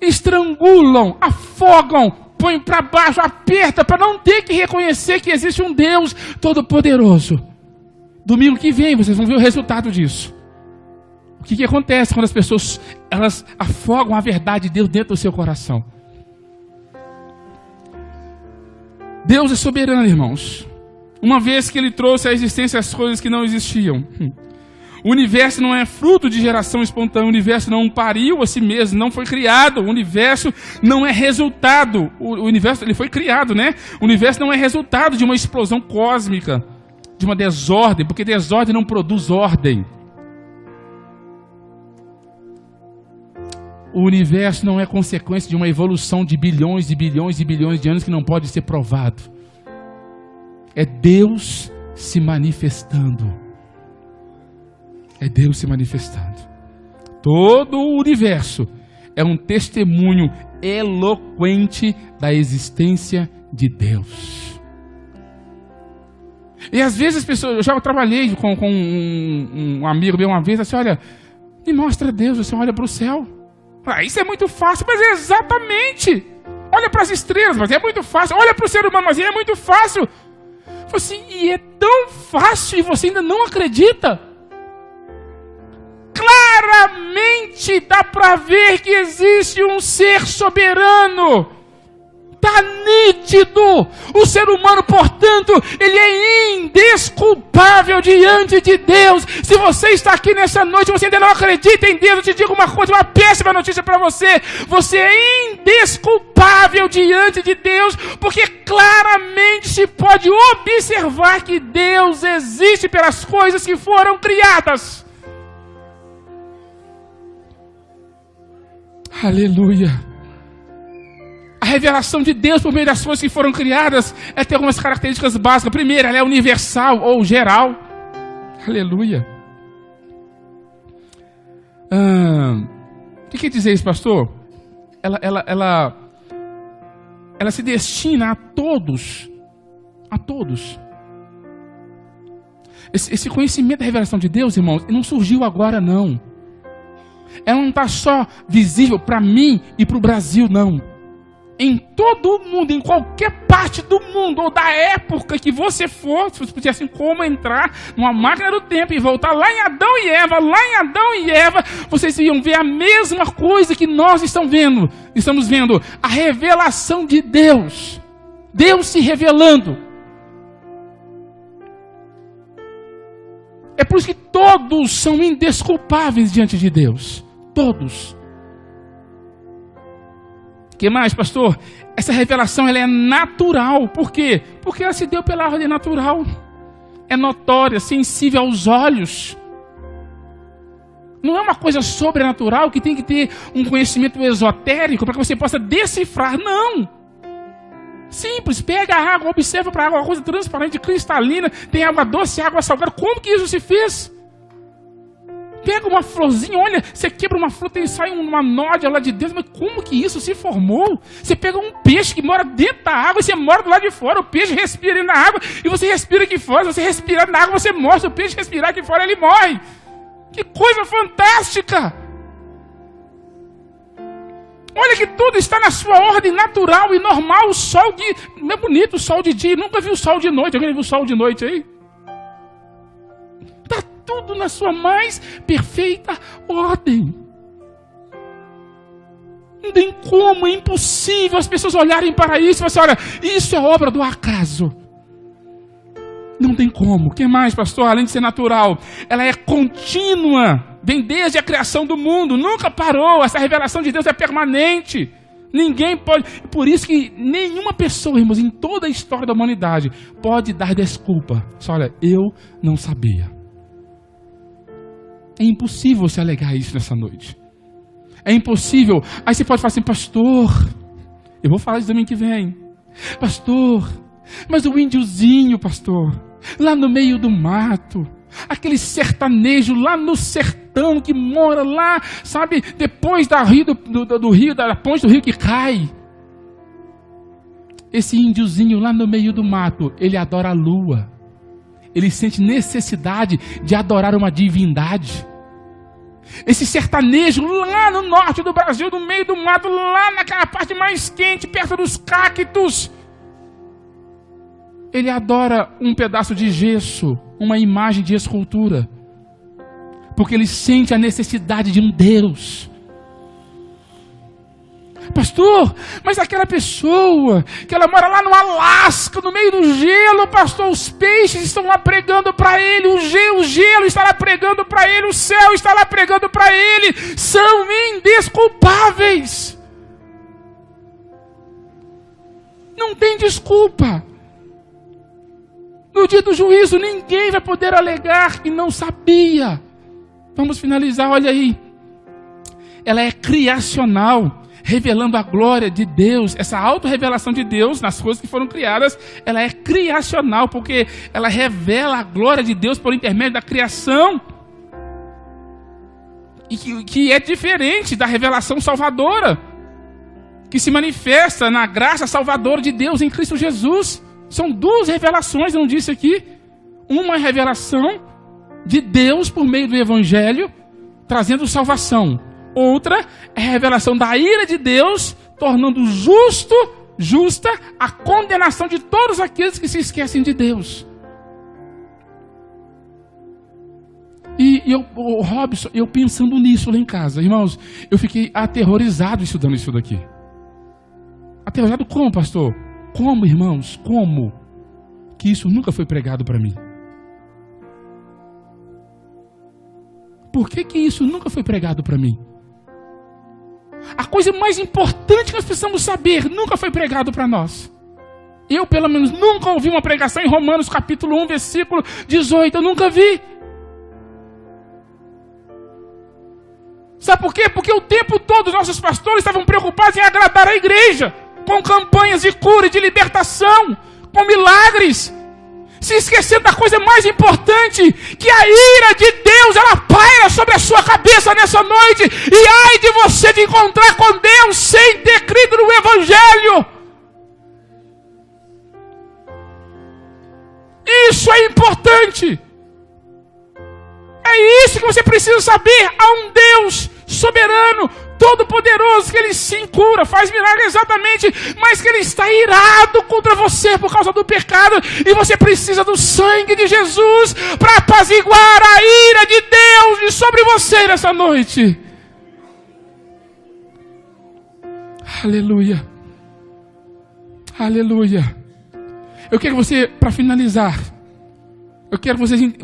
Estrangulam, afogam, põem para baixo, aperta, para não ter que reconhecer que existe um Deus Todo-Poderoso. Domingo que vem vocês vão ver o resultado disso. O que acontece quando as pessoas elas afogam a verdade de Deus dentro do seu coração? Deus é soberano, irmãos. Uma vez que Ele trouxe à existência as coisas que não existiam. O universo não é fruto de geração espontânea, o universo não pariu a si mesmo, não foi criado, o universo não é resultado, o universo ele foi criado, né? O universo não é resultado de uma explosão cósmica, de uma desordem, porque desordem não produz ordem. O universo não é consequência de uma evolução de bilhões e bilhões e bilhões de anos que não pode ser provado. É Deus se manifestando. É Deus se manifestando. Todo o universo é um testemunho eloquente da existência de Deus. E às vezes as pessoas, eu já trabalhei com um amigo meu uma vez, assim, olha, me mostra Deus, você olha para o céu. Ah, isso é muito fácil, mas é exatamente. Olha para as estrelas, mas é muito fácil. Olha para o ser humano, mas é muito fácil. Assim, e é tão fácil e você ainda não acredita? Claramente dá para ver que existe um ser soberano. Está nítido. O ser humano, portanto, ele é indesculpável diante de Deus. Se você está aqui nessa noite e você ainda não acredita em Deus, eu te digo uma coisa, uma péssima notícia para você. Você é indesculpável diante de Deus, porque claramente se pode observar que Deus existe pelas coisas que foram criadas. Aleluia. A revelação de Deus por meio das coisas que foram criadas tem algumas características básicas. Primeiro, ela é universal ou geral. Aleluia. O que quer dizer isso, pastor? Ela se destina a todos. A todos. Esse conhecimento da revelação de Deus, irmãos, não surgiu agora, não. Ela não está só visível para mim e para o Brasil, não. Em todo o mundo, em qualquer parte do mundo, ou da época que você for, se você pudesse como entrar numa máquina do tempo e voltar lá em Adão e Eva, vocês iam ver a mesma coisa que nós estamos vendo, a revelação de Deus, Deus se revelando. É por isso que todos são indesculpáveis diante de Deus, todos. O que mais, pastor? Essa revelação ela é natural. Por quê? Porque ela se deu pela ordem natural. É notória, sensível aos olhos. Não é uma coisa sobrenatural que tem que ter um conhecimento esotérico para que você possa decifrar. Não. Simples, pega a água, observa para a água, uma coisa transparente, cristalina, tem água doce, água salgada. Como que isso se fez? Pega uma florzinha, olha, você quebra uma fruta e sai uma nódia lá de dentro, mas como que isso se formou? Você pega um peixe que mora dentro da água e você mora do lado de fora, o peixe respira na água e você respira aqui fora, se você respirar na água você morre, se o peixe respirar aqui fora ele morre. Que coisa fantástica! Olha que tudo está na sua ordem natural e normal. O sol não é bonito, o sol de dia, nunca viu o sol de noite. Alguém viu o sol de noite aí? Está tudo na sua mais perfeita ordem. Não tem como, é impossível as pessoas olharem para isso e falarem, olha, isso é obra do acaso. Não tem como. O que mais, pastor? Além de ser natural, ela é contínua. Vem desde a criação do mundo. Nunca parou. Essa revelação de Deus é permanente. Ninguém pode... Por isso que nenhuma pessoa, irmãos, em toda a história da humanidade, pode dar desculpa. Só, olha, eu não sabia. É impossível você alegar isso nessa noite. É impossível. Aí você pode falar assim, pastor, eu vou falar isso domingo que vem. Pastor, mas o índiozinho, pastor, lá no meio do mato, aquele sertanejo lá no sertão que mora lá, sabe, depois da ponte do rio que cai. Esse índiozinho lá no meio do mato, ele adora a lua. Ele sente necessidade de adorar uma divindade. Esse sertanejo lá no norte do Brasil, no meio do mato, lá naquela parte mais quente, perto dos cactos, ele adora um pedaço de gesso, uma imagem de escultura, porque ele sente a necessidade de um Deus. Pastor, mas aquela pessoa que ela mora lá no Alasca, no meio do gelo, pastor, os peixes estão lá pregando para ele, o gelo está lá pregando para ele, o céu está lá pregando para ele, são indesculpáveis. Não tem desculpa. No dia do juízo, ninguém vai poder alegar que não sabia. Vamos finalizar, olha aí. ela é criacional, revelando a glória de Deus. Essa autorrevelação de Deus nas coisas que foram criadas, ela é criacional, porque ela revela a glória de Deus por intermédio da criação. E que é diferente da revelação salvadora, que se manifesta na graça salvadora de Deus em Cristo Jesus. São duas revelações, eu não disse aqui. Uma é a revelação de Deus por meio do Evangelho, trazendo salvação. Outra é a revelação da ira de Deus, tornando justa a condenação de todos aqueles que se esquecem de Deus. E Robson, eu pensando nisso lá em casa, irmãos, eu fiquei aterrorizado estudando isso daqui. Aterrorizado como, pastor? Como, irmãos? Como? Que isso nunca foi pregado para mim. Por que isso nunca foi pregado para mim? A coisa mais importante que nós precisamos saber nunca foi pregado para nós. Eu, pelo menos, nunca ouvi uma pregação em Romanos capítulo 1, versículo 18. Eu nunca vi. Sabe por quê? Porque o tempo todo os nossos pastores estavam preocupados em agradar a igreja, com campanhas de cura e de libertação, com milagres, se esquecendo da coisa mais importante, que a ira de Deus, ela paira sobre a sua cabeça nessa noite, e ai de você de encontrar com Deus sem ter crido no Evangelho. Isso é importante. É isso que você precisa saber. Há um Deus soberano, todo-poderoso, que Ele sim cura, faz milagre exatamente, mas que Ele está irado contra você por causa do pecado, e você precisa do sangue de Jesus para apaziguar a ira de Deus de sobre você nessa noite. Aleluia. Aleluia. Eu quero que você, para finalizar, eu quero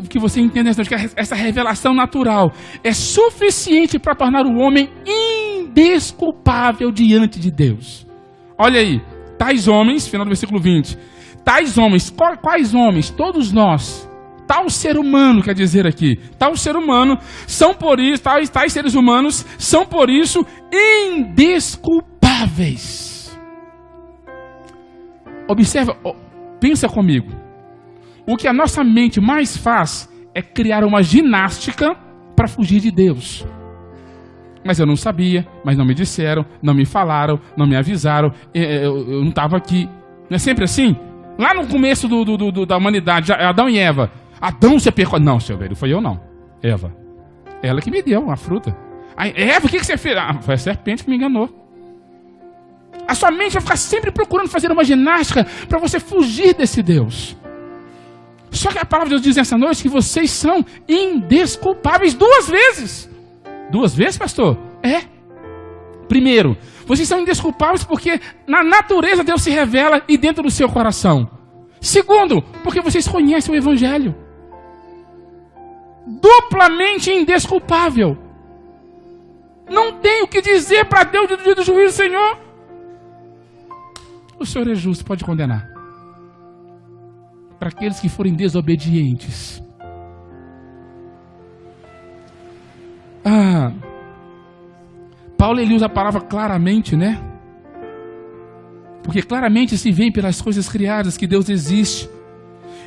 que você entenda que essa revelação natural é suficiente para tornar o homem indesculpável diante de Deus. Olha aí, tais homens, final do versículo 20, tais homens, quais homens? Todos nós, tal ser humano, quer dizer aqui, tal ser humano, são por isso, tais seres humanos, são por isso indesculpáveis. Observa, pensa comigo. O que a nossa mente mais faz é criar uma ginástica para fugir de Deus. Mas eu não sabia, mas não me disseram, não me falaram, não me avisaram, eu não estava aqui. Não é sempre assim? Lá no começo da humanidade, Adão e Eva. Adão se pecou. Não, seu velho, foi eu não. Eva. Ela que me deu a fruta. Aí, Eva, o que você fez? Foi a serpente que me enganou. A sua mente vai ficar sempre procurando fazer uma ginástica para você fugir desse Deus. Só que a palavra de Deus diz nessa noite que vocês são indesculpáveis 2 vezes. 2 vezes, pastor? É. Primeiro, vocês são indesculpáveis porque na natureza Deus se revela e dentro do seu coração. Segundo, porque vocês conhecem o Evangelho. Duplamente indesculpável. Não tem o que dizer para Deus no dia do juízo, Senhor. O Senhor é justo, pode condenar. Para aqueles que forem desobedientes. Paulo ele usa a palavra claramente, né? Porque claramente se vê pelas coisas criadas que Deus existe.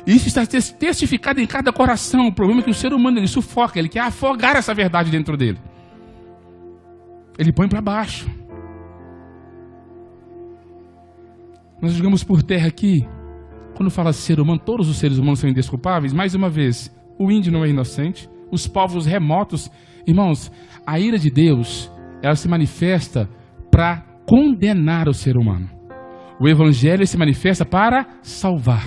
Isso está testificado em cada coração. O problema é que o ser humano ele sufoca, ele quer afogar essa verdade dentro dele. Ele põe para baixo. Nós jogamos por terra aqui. Quando fala ser humano, todos os seres humanos são indesculpáveis. Mais uma vez, o índio não é inocente. Os povos remotos. Irmãos, a ira de Deus, ela se manifesta para condenar o ser humano. O Evangelho se manifesta para salvar.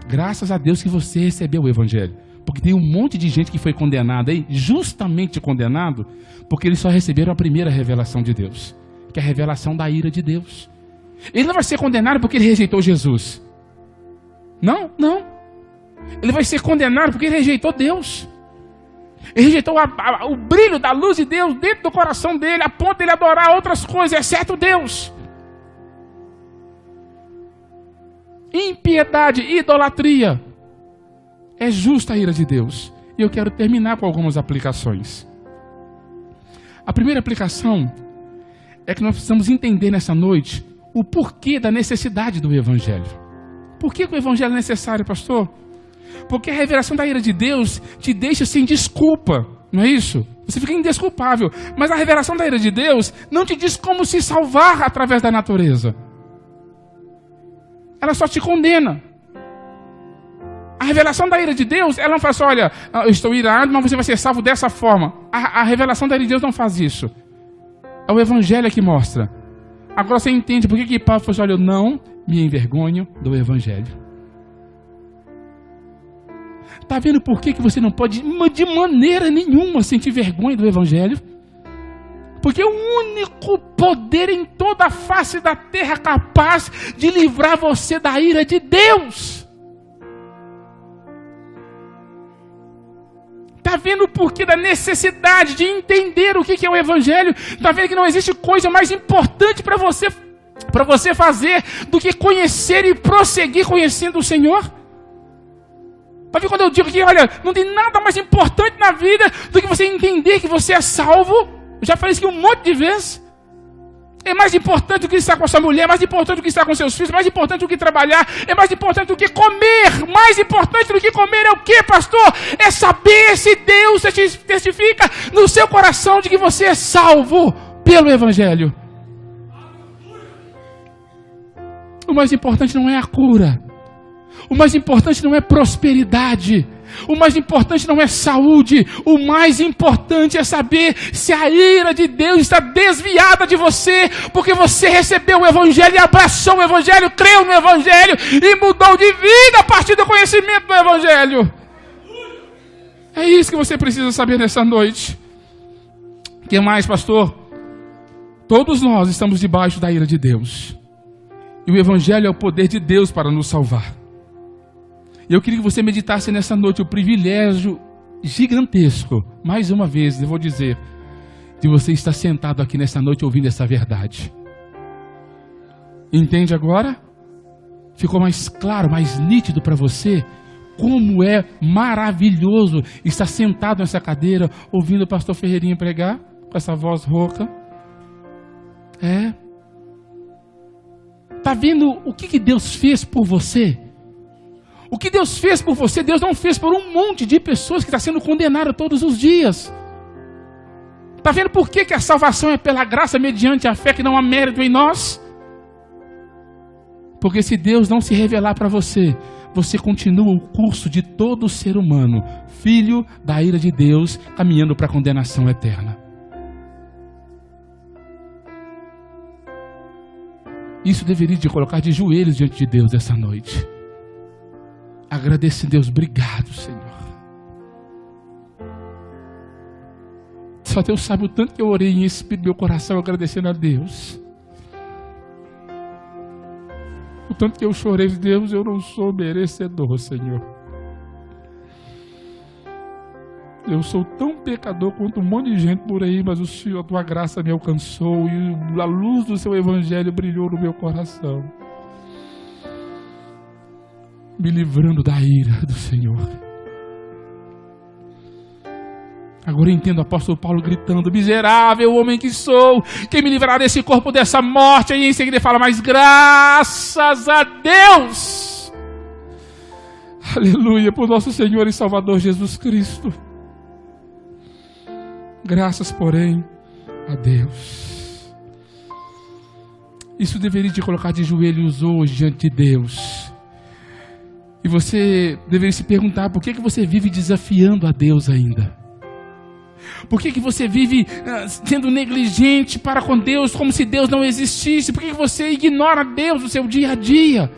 Graças a Deus que você recebeu o Evangelho. Porque tem um monte de gente que foi condenada aí, justamente condenado, porque eles só receberam a primeira revelação de Deus, que é a revelação da ira de Deus. Ele não vai ser condenado porque ele rejeitou Jesus. Não. Ele vai ser condenado porque ele rejeitou Deus. Ele rejeitou o brilho da luz de Deus dentro do coração dele, a ponto de ele adorar outras coisas, exceto Deus. Impiedade, idolatria. É justa a ira de Deus. E eu quero terminar com algumas aplicações. A primeira aplicação é que nós precisamos entender nessa noite o porquê da necessidade do Evangelho. Por que o Evangelho é necessário, pastor? Porque a revelação da ira de Deus te deixa sem desculpa, não é isso? Você fica indesculpável. Mas a revelação da ira de Deus não te diz como se salvar através da natureza. Ela só te condena. A revelação da ira de Deus, ela não fala assim, olha, eu estou irado, mas você vai ser salvo dessa forma. A revelação da ira de Deus não faz isso. É o Evangelho que mostra. Agora você entende por que Paulo falou assim, olha, eu não me envergonho do Evangelho. Está vendo por que você não pode, de maneira nenhuma, sentir vergonha do Evangelho? Porque o único poder em toda a face da terra capaz de livrar você da ira de Deus. Está vendo o porquê da necessidade de entender o que é o Evangelho? Está vendo que não existe coisa mais importante para você fazer do que conhecer e prosseguir conhecendo o Senhor? Está vendo quando eu digo que, olha, não tem nada mais importante na vida do que você entender que você é salvo? Eu já falei isso aqui um monte de vezes. É mais importante do que estar com a sua mulher, é mais importante do que estar com seus filhos, é mais importante do que trabalhar, é mais importante do que comer. Mais importante do que comer é o que, pastor? É saber se Deus testifica no seu coração de que você é salvo pelo Evangelho. O mais importante não é a cura. O mais importante não é prosperidade. O mais importante não é saúde. O mais importante é saber se a ira de Deus está desviada de você, porque você recebeu o Evangelho e abraçou o Evangelho, creu no Evangelho e mudou de vida a partir do conhecimento do Evangelho. É isso que você precisa saber nessa noite. O que mais, pastor? Todos nós estamos debaixo da ira de Deus. E o Evangelho é o poder de Deus para nos salvar. E eu queria que você meditasse nessa noite o privilégio gigantesco, mais uma vez, eu vou dizer, de você estar sentado aqui nessa noite ouvindo essa verdade. Entende agora? Ficou mais claro, mais nítido para você como é maravilhoso estar sentado nessa cadeira ouvindo o pastor Ferreirinha pregar com essa voz rouca? Está vendo o que Deus fez por você? O que Deus fez por você, Deus não fez por um monte de pessoas que estão sendo condenadas todos os dias. Está vendo por que a salvação é pela graça mediante a fé, que não há mérito em nós? Porque se Deus não se revelar para você, você continua o curso de todo ser humano, filho da ira de Deus, caminhando para a condenação eterna. Isso deveria te colocar de joelhos diante de Deus essa noite. Agradecer a Deus, obrigado, Senhor. Só Deus sabe o tanto que eu orei em espírito, meu coração, agradecendo a Deus. O tanto que eu chorei, Deus, eu não sou merecedor, Senhor. Eu sou tão pecador quanto um monte de gente por aí, mas o Senhor, a tua graça me alcançou e a luz do seu Evangelho brilhou no meu coração, me livrando da ira do Senhor. Agora eu entendo o apóstolo Paulo gritando: miserável homem que sou, quem me livrará desse corpo, dessa morte? Aí em seguida ele fala: mas graças a Deus, aleluia, por nosso Senhor e Salvador Jesus Cristo. Graças, porém, a Deus. Isso deveria te colocar de joelhos hoje diante de Deus. E você deveria se perguntar: por que você vive desafiando a Deus ainda? Por que você vive sendo negligente para com Deus, como se Deus não existisse? Por que você ignora Deus no seu dia a dia?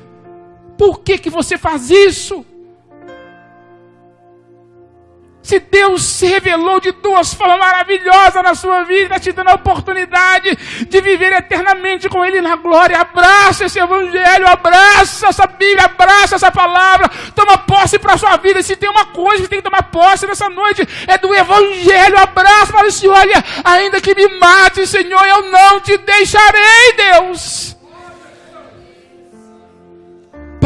Por que você faz isso? Se Deus se revelou de duas formas maravilhosas na sua vida, está te dando a oportunidade de viver eternamente com Ele na glória. Abraça esse Evangelho, abraça essa Bíblia, abraça essa palavra, toma posse para a sua vida. Se tem uma coisa que tem que tomar posse nessa noite, é do Evangelho. Abraça, fala assim: olha, ainda que me mate, Senhor, eu não te deixarei, Deus.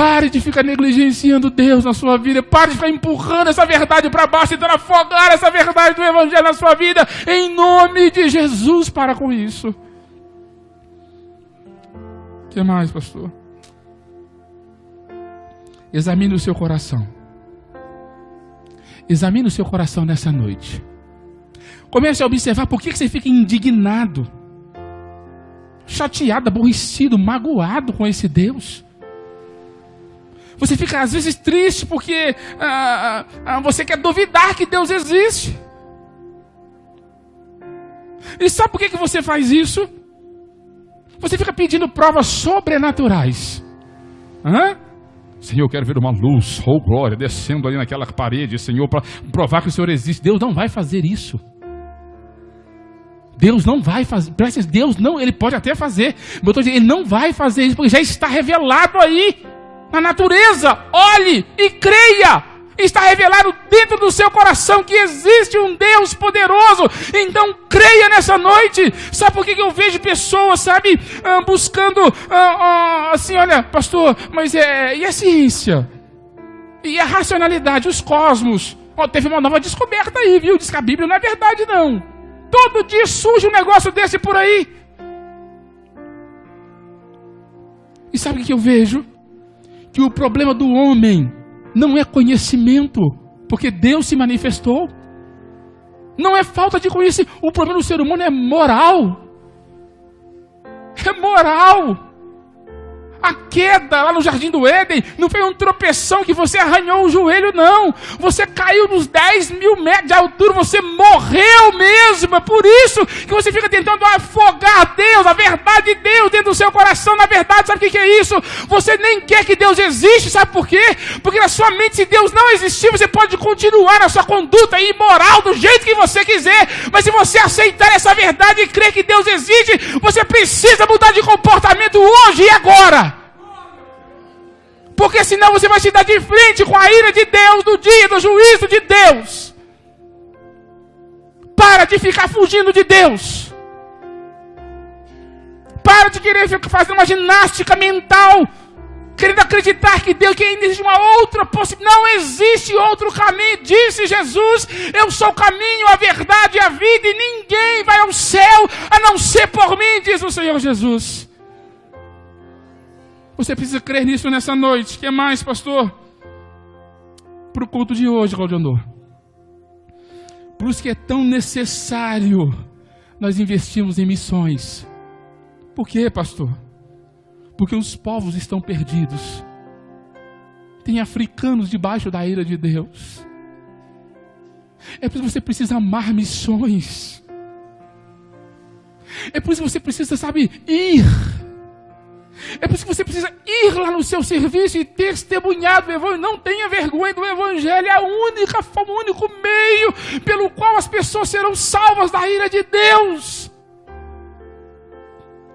Pare de ficar negligenciando Deus na sua vida. Pare de ficar empurrando essa verdade para baixo, tentando afogar essa verdade do Evangelho na sua vida. Em nome de Jesus, para com isso. O que mais, pastor? Examine o seu coração. Examine o seu coração nessa noite. Comece a observar por que você fica indignado, chateado, aborrecido, magoado com esse Deus. Você fica às vezes triste porque você quer duvidar que Deus existe. E sabe por que você faz isso? Você fica pedindo provas sobrenaturais. Senhor, eu quero ver uma luz, ou glória, descendo ali naquela parede, Senhor, para provar que o Senhor existe. Deus não vai fazer isso. Deus não vai fazer. Deus não, Ele pode até fazer. Mas eu estou dizendo, Ele não vai fazer isso, porque já está revelado aí. Na natureza, olhe e creia. Está revelado dentro do seu coração que existe um Deus poderoso. Então creia nessa noite. Sabe por que eu vejo pessoas, sabe, buscando assim, olha, pastor, mas e a ciência? E a racionalidade, os cosmos? Teve uma nova descoberta aí, viu? Diz que a Bíblia não é verdade, não. Todo dia surge um negócio desse por aí. E sabe o que eu vejo? Que o problema do homem não é conhecimento, porque Deus se manifestou. Não é falta de conhecimento. O problema do ser humano é moral. É moral. A queda lá no Jardim do Éden não foi um tropeção que você arranhou o joelho, não. Você caiu nos 10.000 metros de altura, você morreu mesmo. É por isso que você fica tentando afogar Deus, a verdade de Deus dentro do seu coração. Na verdade, sabe o que é isso? Você nem quer que Deus existe, sabe por quê? Porque na sua mente, se Deus não existir, você pode continuar na sua conduta imoral do jeito que você quiser. Mas se você aceitar essa verdade e crer que Deus existe, você precisa mudar de comportamento hoje e agora. Porque senão você vai se dar de frente com a ira de Deus no dia do juízo de Deus. Para de ficar fugindo de Deus. Para de querer fazer uma ginástica mental, querendo acreditar que Deus, que ainda existe uma outra possibilidade. Não existe outro caminho, disse Jesus. Eu sou o caminho, a verdade e a vida, e ninguém vai ao céu a não ser por mim, diz o Senhor Jesus. Você precisa crer nisso nessa noite. O que mais, pastor? Para o culto de hoje, Claudionor. Por isso que é tão necessário nós investirmos em missões. Por quê, pastor? Porque os povos estão perdidos. Tem africanos debaixo da ira de Deus. É por isso que você precisa amar missões. É por isso que você precisa, sabe, ir. É por isso que você precisa ir lá no seu serviço e testemunhar do Evangelho. Não tenha vergonha do Evangelho. É a única forma, o único meio pelo qual as pessoas serão salvas da ira de Deus.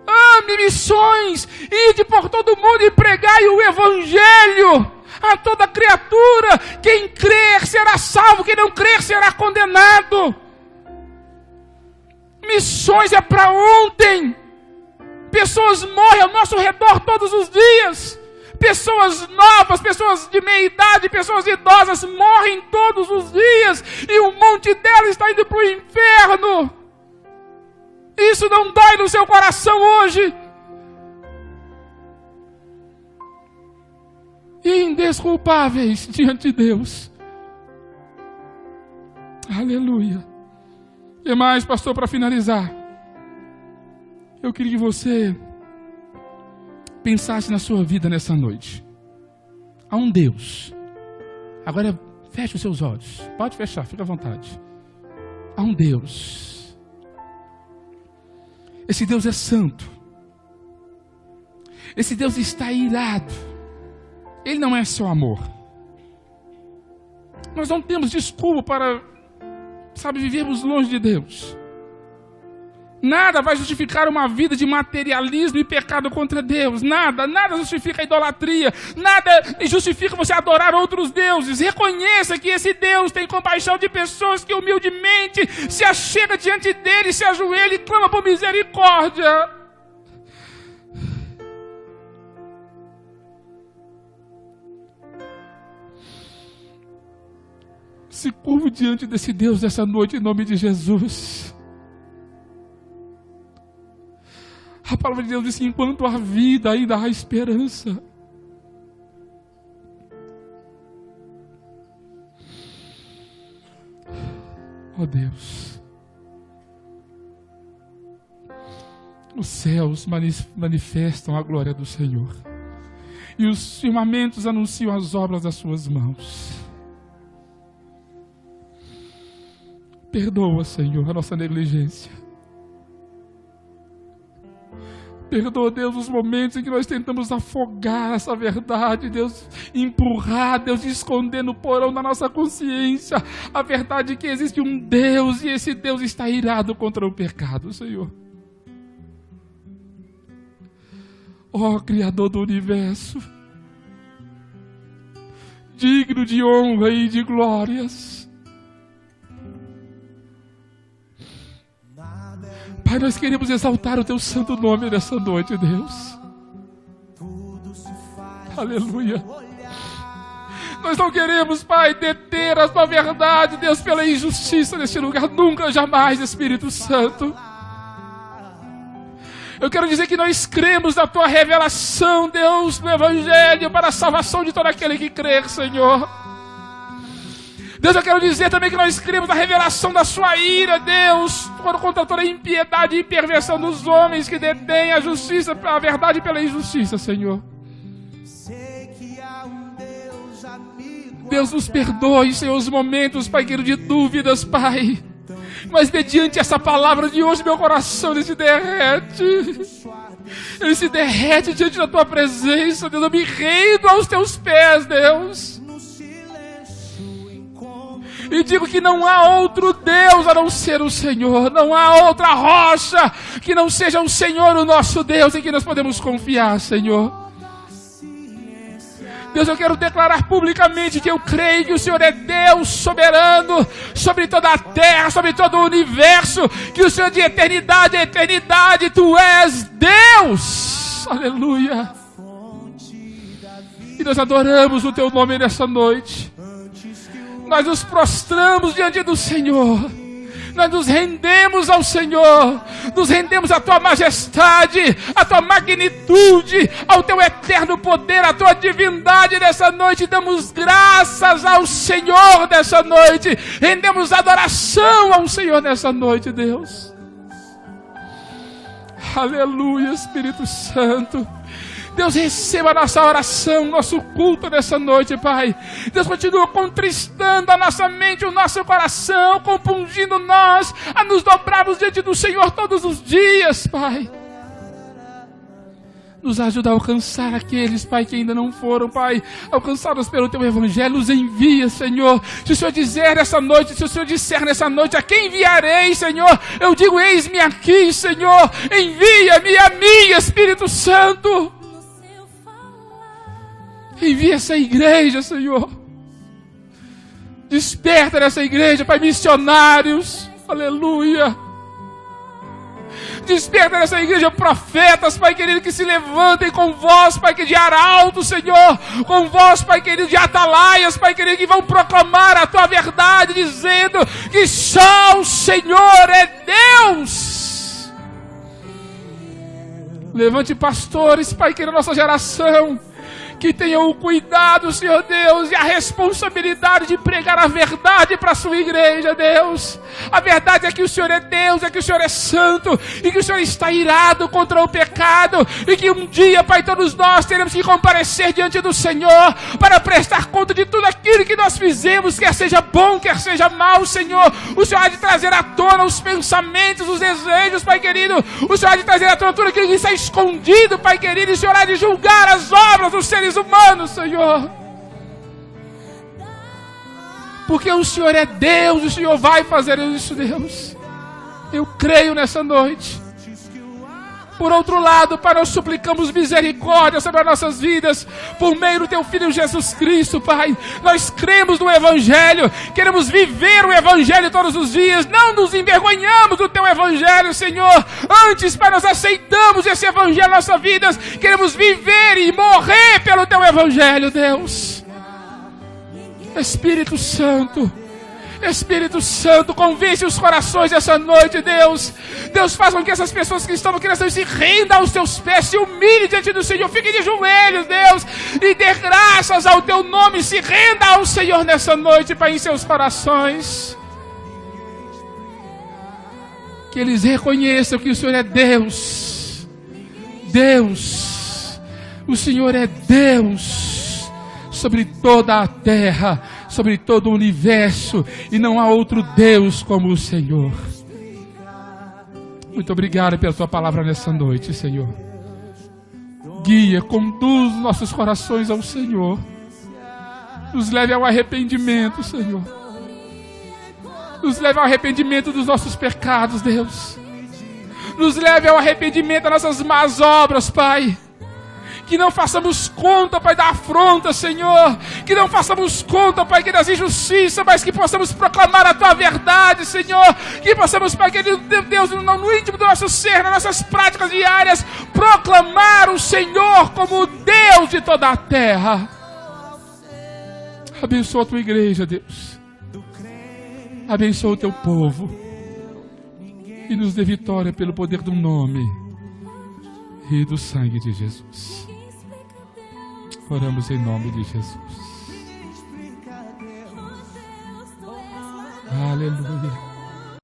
Ame missões. Ide por todo mundo e pregai o Evangelho a toda criatura. Quem crer será salvo, quem não crer será condenado. Missões é para ontem. Pessoas morrem ao nosso redor todos os dias. Pessoas novas, pessoas de meia idade, pessoas idosas morrem todos os dias. E um monte delas está indo para o inferno. Isso não dói no seu coração hoje? Indesculpáveis diante de Deus. Aleluia. E mais, pastor, para finalizar. Eu queria que você pensasse na sua vida nessa noite. Há um Deus. Agora feche os seus olhos. Pode fechar, fica à vontade. Há um Deus. Esse Deus é santo. Esse Deus está irado. Ele não é só amor. Nós não temos desculpa para, vivermos longe de Deus. Nada vai justificar uma vida de materialismo e pecado contra Deus. Nada justifica a idolatria. Nada justifica você adorar outros deuses. Reconheça que esse Deus tem compaixão de pessoas que humildemente se achega diante dele, se ajoelha e clama por misericórdia. ' se curvo diante desse Deus essa noite, em nome de Jesus. A palavra de Deus diz que enquanto há vida, ainda há esperança. Oh Deus, os céus manifestam a glória do Senhor, e os firmamentos anunciam as obras das suas mãos. Perdoa, Senhor, a nossa negligência. Perdoa, Deus, os momentos em que nós tentamos afogar essa verdade, Deus, empurrar, Deus, esconder no porão da nossa consciência a verdade que existe um Deus e esse Deus está irado contra o pecado, Senhor. Ó Criador do Universo, digno de honra e de glórias, Pai, nós queremos exaltar o Teu santo nome nessa noite, Deus. Aleluia. Nós não queremos, Pai, deter a Tua verdade, Deus, pela injustiça neste lugar. Nunca, jamais, Espírito Santo. Eu quero dizer que nós cremos na Tua revelação, Deus, no Evangelho, para a salvação de todo aquele que crer, Senhor. Deus, eu quero dizer também que nós cremos na revelação da Sua ira, Deus, contra toda a impiedade e perversão dos homens que detêm a justiça, a verdade pela injustiça, Senhor. Deus, nos perdoe, Senhor, os momentos, Pai querido, de dúvidas, Pai. Mas mediante essa palavra de hoje, meu coração ele se derrete. Ele se derrete diante da Tua presença, Deus. Eu me rendo aos Teus pés, Deus. E digo que não há outro Deus a não ser o Senhor. Não há outra rocha que não seja o Senhor, o nosso Deus, em que nós podemos confiar, Senhor. Deus, eu quero declarar publicamente que eu creio que o Senhor é Deus soberano sobre toda a terra, sobre todo o universo, que o Senhor de eternidade a eternidade, Tu és Deus. Aleluia. E nós adoramos o Teu nome nessa noite. Nós nos prostramos diante do Senhor. Nós nos rendemos ao Senhor. Nos rendemos à Tua majestade, à Tua magnitude, ao Teu eterno poder, à Tua divindade nessa noite. Damos graças ao Senhor nessa noite. Rendemos adoração ao Senhor nessa noite, Deus. Aleluia, Espírito Santo. Deus, receba a nossa oração, nosso culto nessa noite, Pai. Deus, continua contristando a nossa mente, o nosso coração, compungindo nós a nos dobrarmos diante do Senhor todos os dias, Pai. Nos ajuda a alcançar aqueles, Pai, que ainda não foram, Pai, alcançados pelo Teu Evangelho. Nos envia, Senhor. Se o Senhor disser nessa noite, se o Senhor disser nessa noite, a quem enviarei, Senhor? Eu digo, eis-me aqui, Senhor. Envia-me a mim, Espírito Santo. Envia essa igreja, Senhor. Desperta nessa igreja, Pai, missionários. Aleluia. Desperta nessa igreja profetas, Pai querido, que se levantem com voz, Pai querido, de arauto, Senhor. Com voz, Pai querido, de atalaias, Pai querido, que vão proclamar a Tua verdade, dizendo que só o Senhor é Deus. Levante pastores, Pai querido, da nossa geração, que tenham o cuidado, Senhor Deus, e a responsabilidade de pregar a verdade para a Sua igreja, Deus. A verdade é que o Senhor é Deus, é que o Senhor é santo, e que o Senhor está irado contra o pecado, e que um dia, Pai, todos nós teremos que comparecer diante do Senhor, para prestar conta de tudo aquilo que nós fizemos, quer seja bom, quer seja mal, Senhor. O Senhor há de trazer à tona os pensamentos, os desejos, Pai querido. O Senhor há de trazer à tona tudo aquilo que está escondido, Pai querido, e o Senhor há de julgar as obras dos seres humanos, Senhor. Porque o Senhor é Deus, o Senhor vai fazer isso, Deus. Eu creio nessa noite. Por outro lado, Pai, nós suplicamos misericórdia sobre as nossas vidas, por meio do Teu Filho Jesus Cristo, Pai. Nós cremos no Evangelho, queremos viver o Evangelho todos os dias, não nos envergonhamos do Teu Evangelho, Senhor. Antes, Pai, nós aceitamos esse Evangelho nas nossas vidas, queremos viver e morrer pelo Teu Evangelho, Deus. Espírito Santo, Espírito Santo, convence os corações essa noite, Deus. Deus, faz com que essas pessoas que estão aqui nessa noite se rendam aos teus pés, se humilhem diante do Senhor, fiquem de joelhos, Deus, e dê graças ao teu nome, se renda ao Senhor nessa noite, Pai, em seus corações. Que eles reconheçam que o Senhor é Deus. Deus, o Senhor é Deus sobre toda a terra, sobre todo o universo, e não há outro Deus como o Senhor. Muito obrigado pela tua palavra nessa noite, Senhor. Guia, conduz nossos corações ao Senhor. Nos leve ao arrependimento, Senhor. Nos leve ao arrependimento dos nossos pecados, Deus. Nos leve ao arrependimento das nossas más obras, Pai. Que não façamos conta, Pai, da afronta, Senhor. Que não façamos conta, Pai, das injustiças, mas que possamos proclamar a Tua verdade, Senhor. Que possamos, Pai, Deus, no íntimo do nosso ser, nas nossas práticas diárias, proclamar o Senhor como o Deus de toda a terra. Abençoa a Tua igreja, Deus. Abençoa o Teu povo. E nos dê vitória pelo poder do nome e do sangue de Jesus. Oramos em nome de Jesus. Aleluia.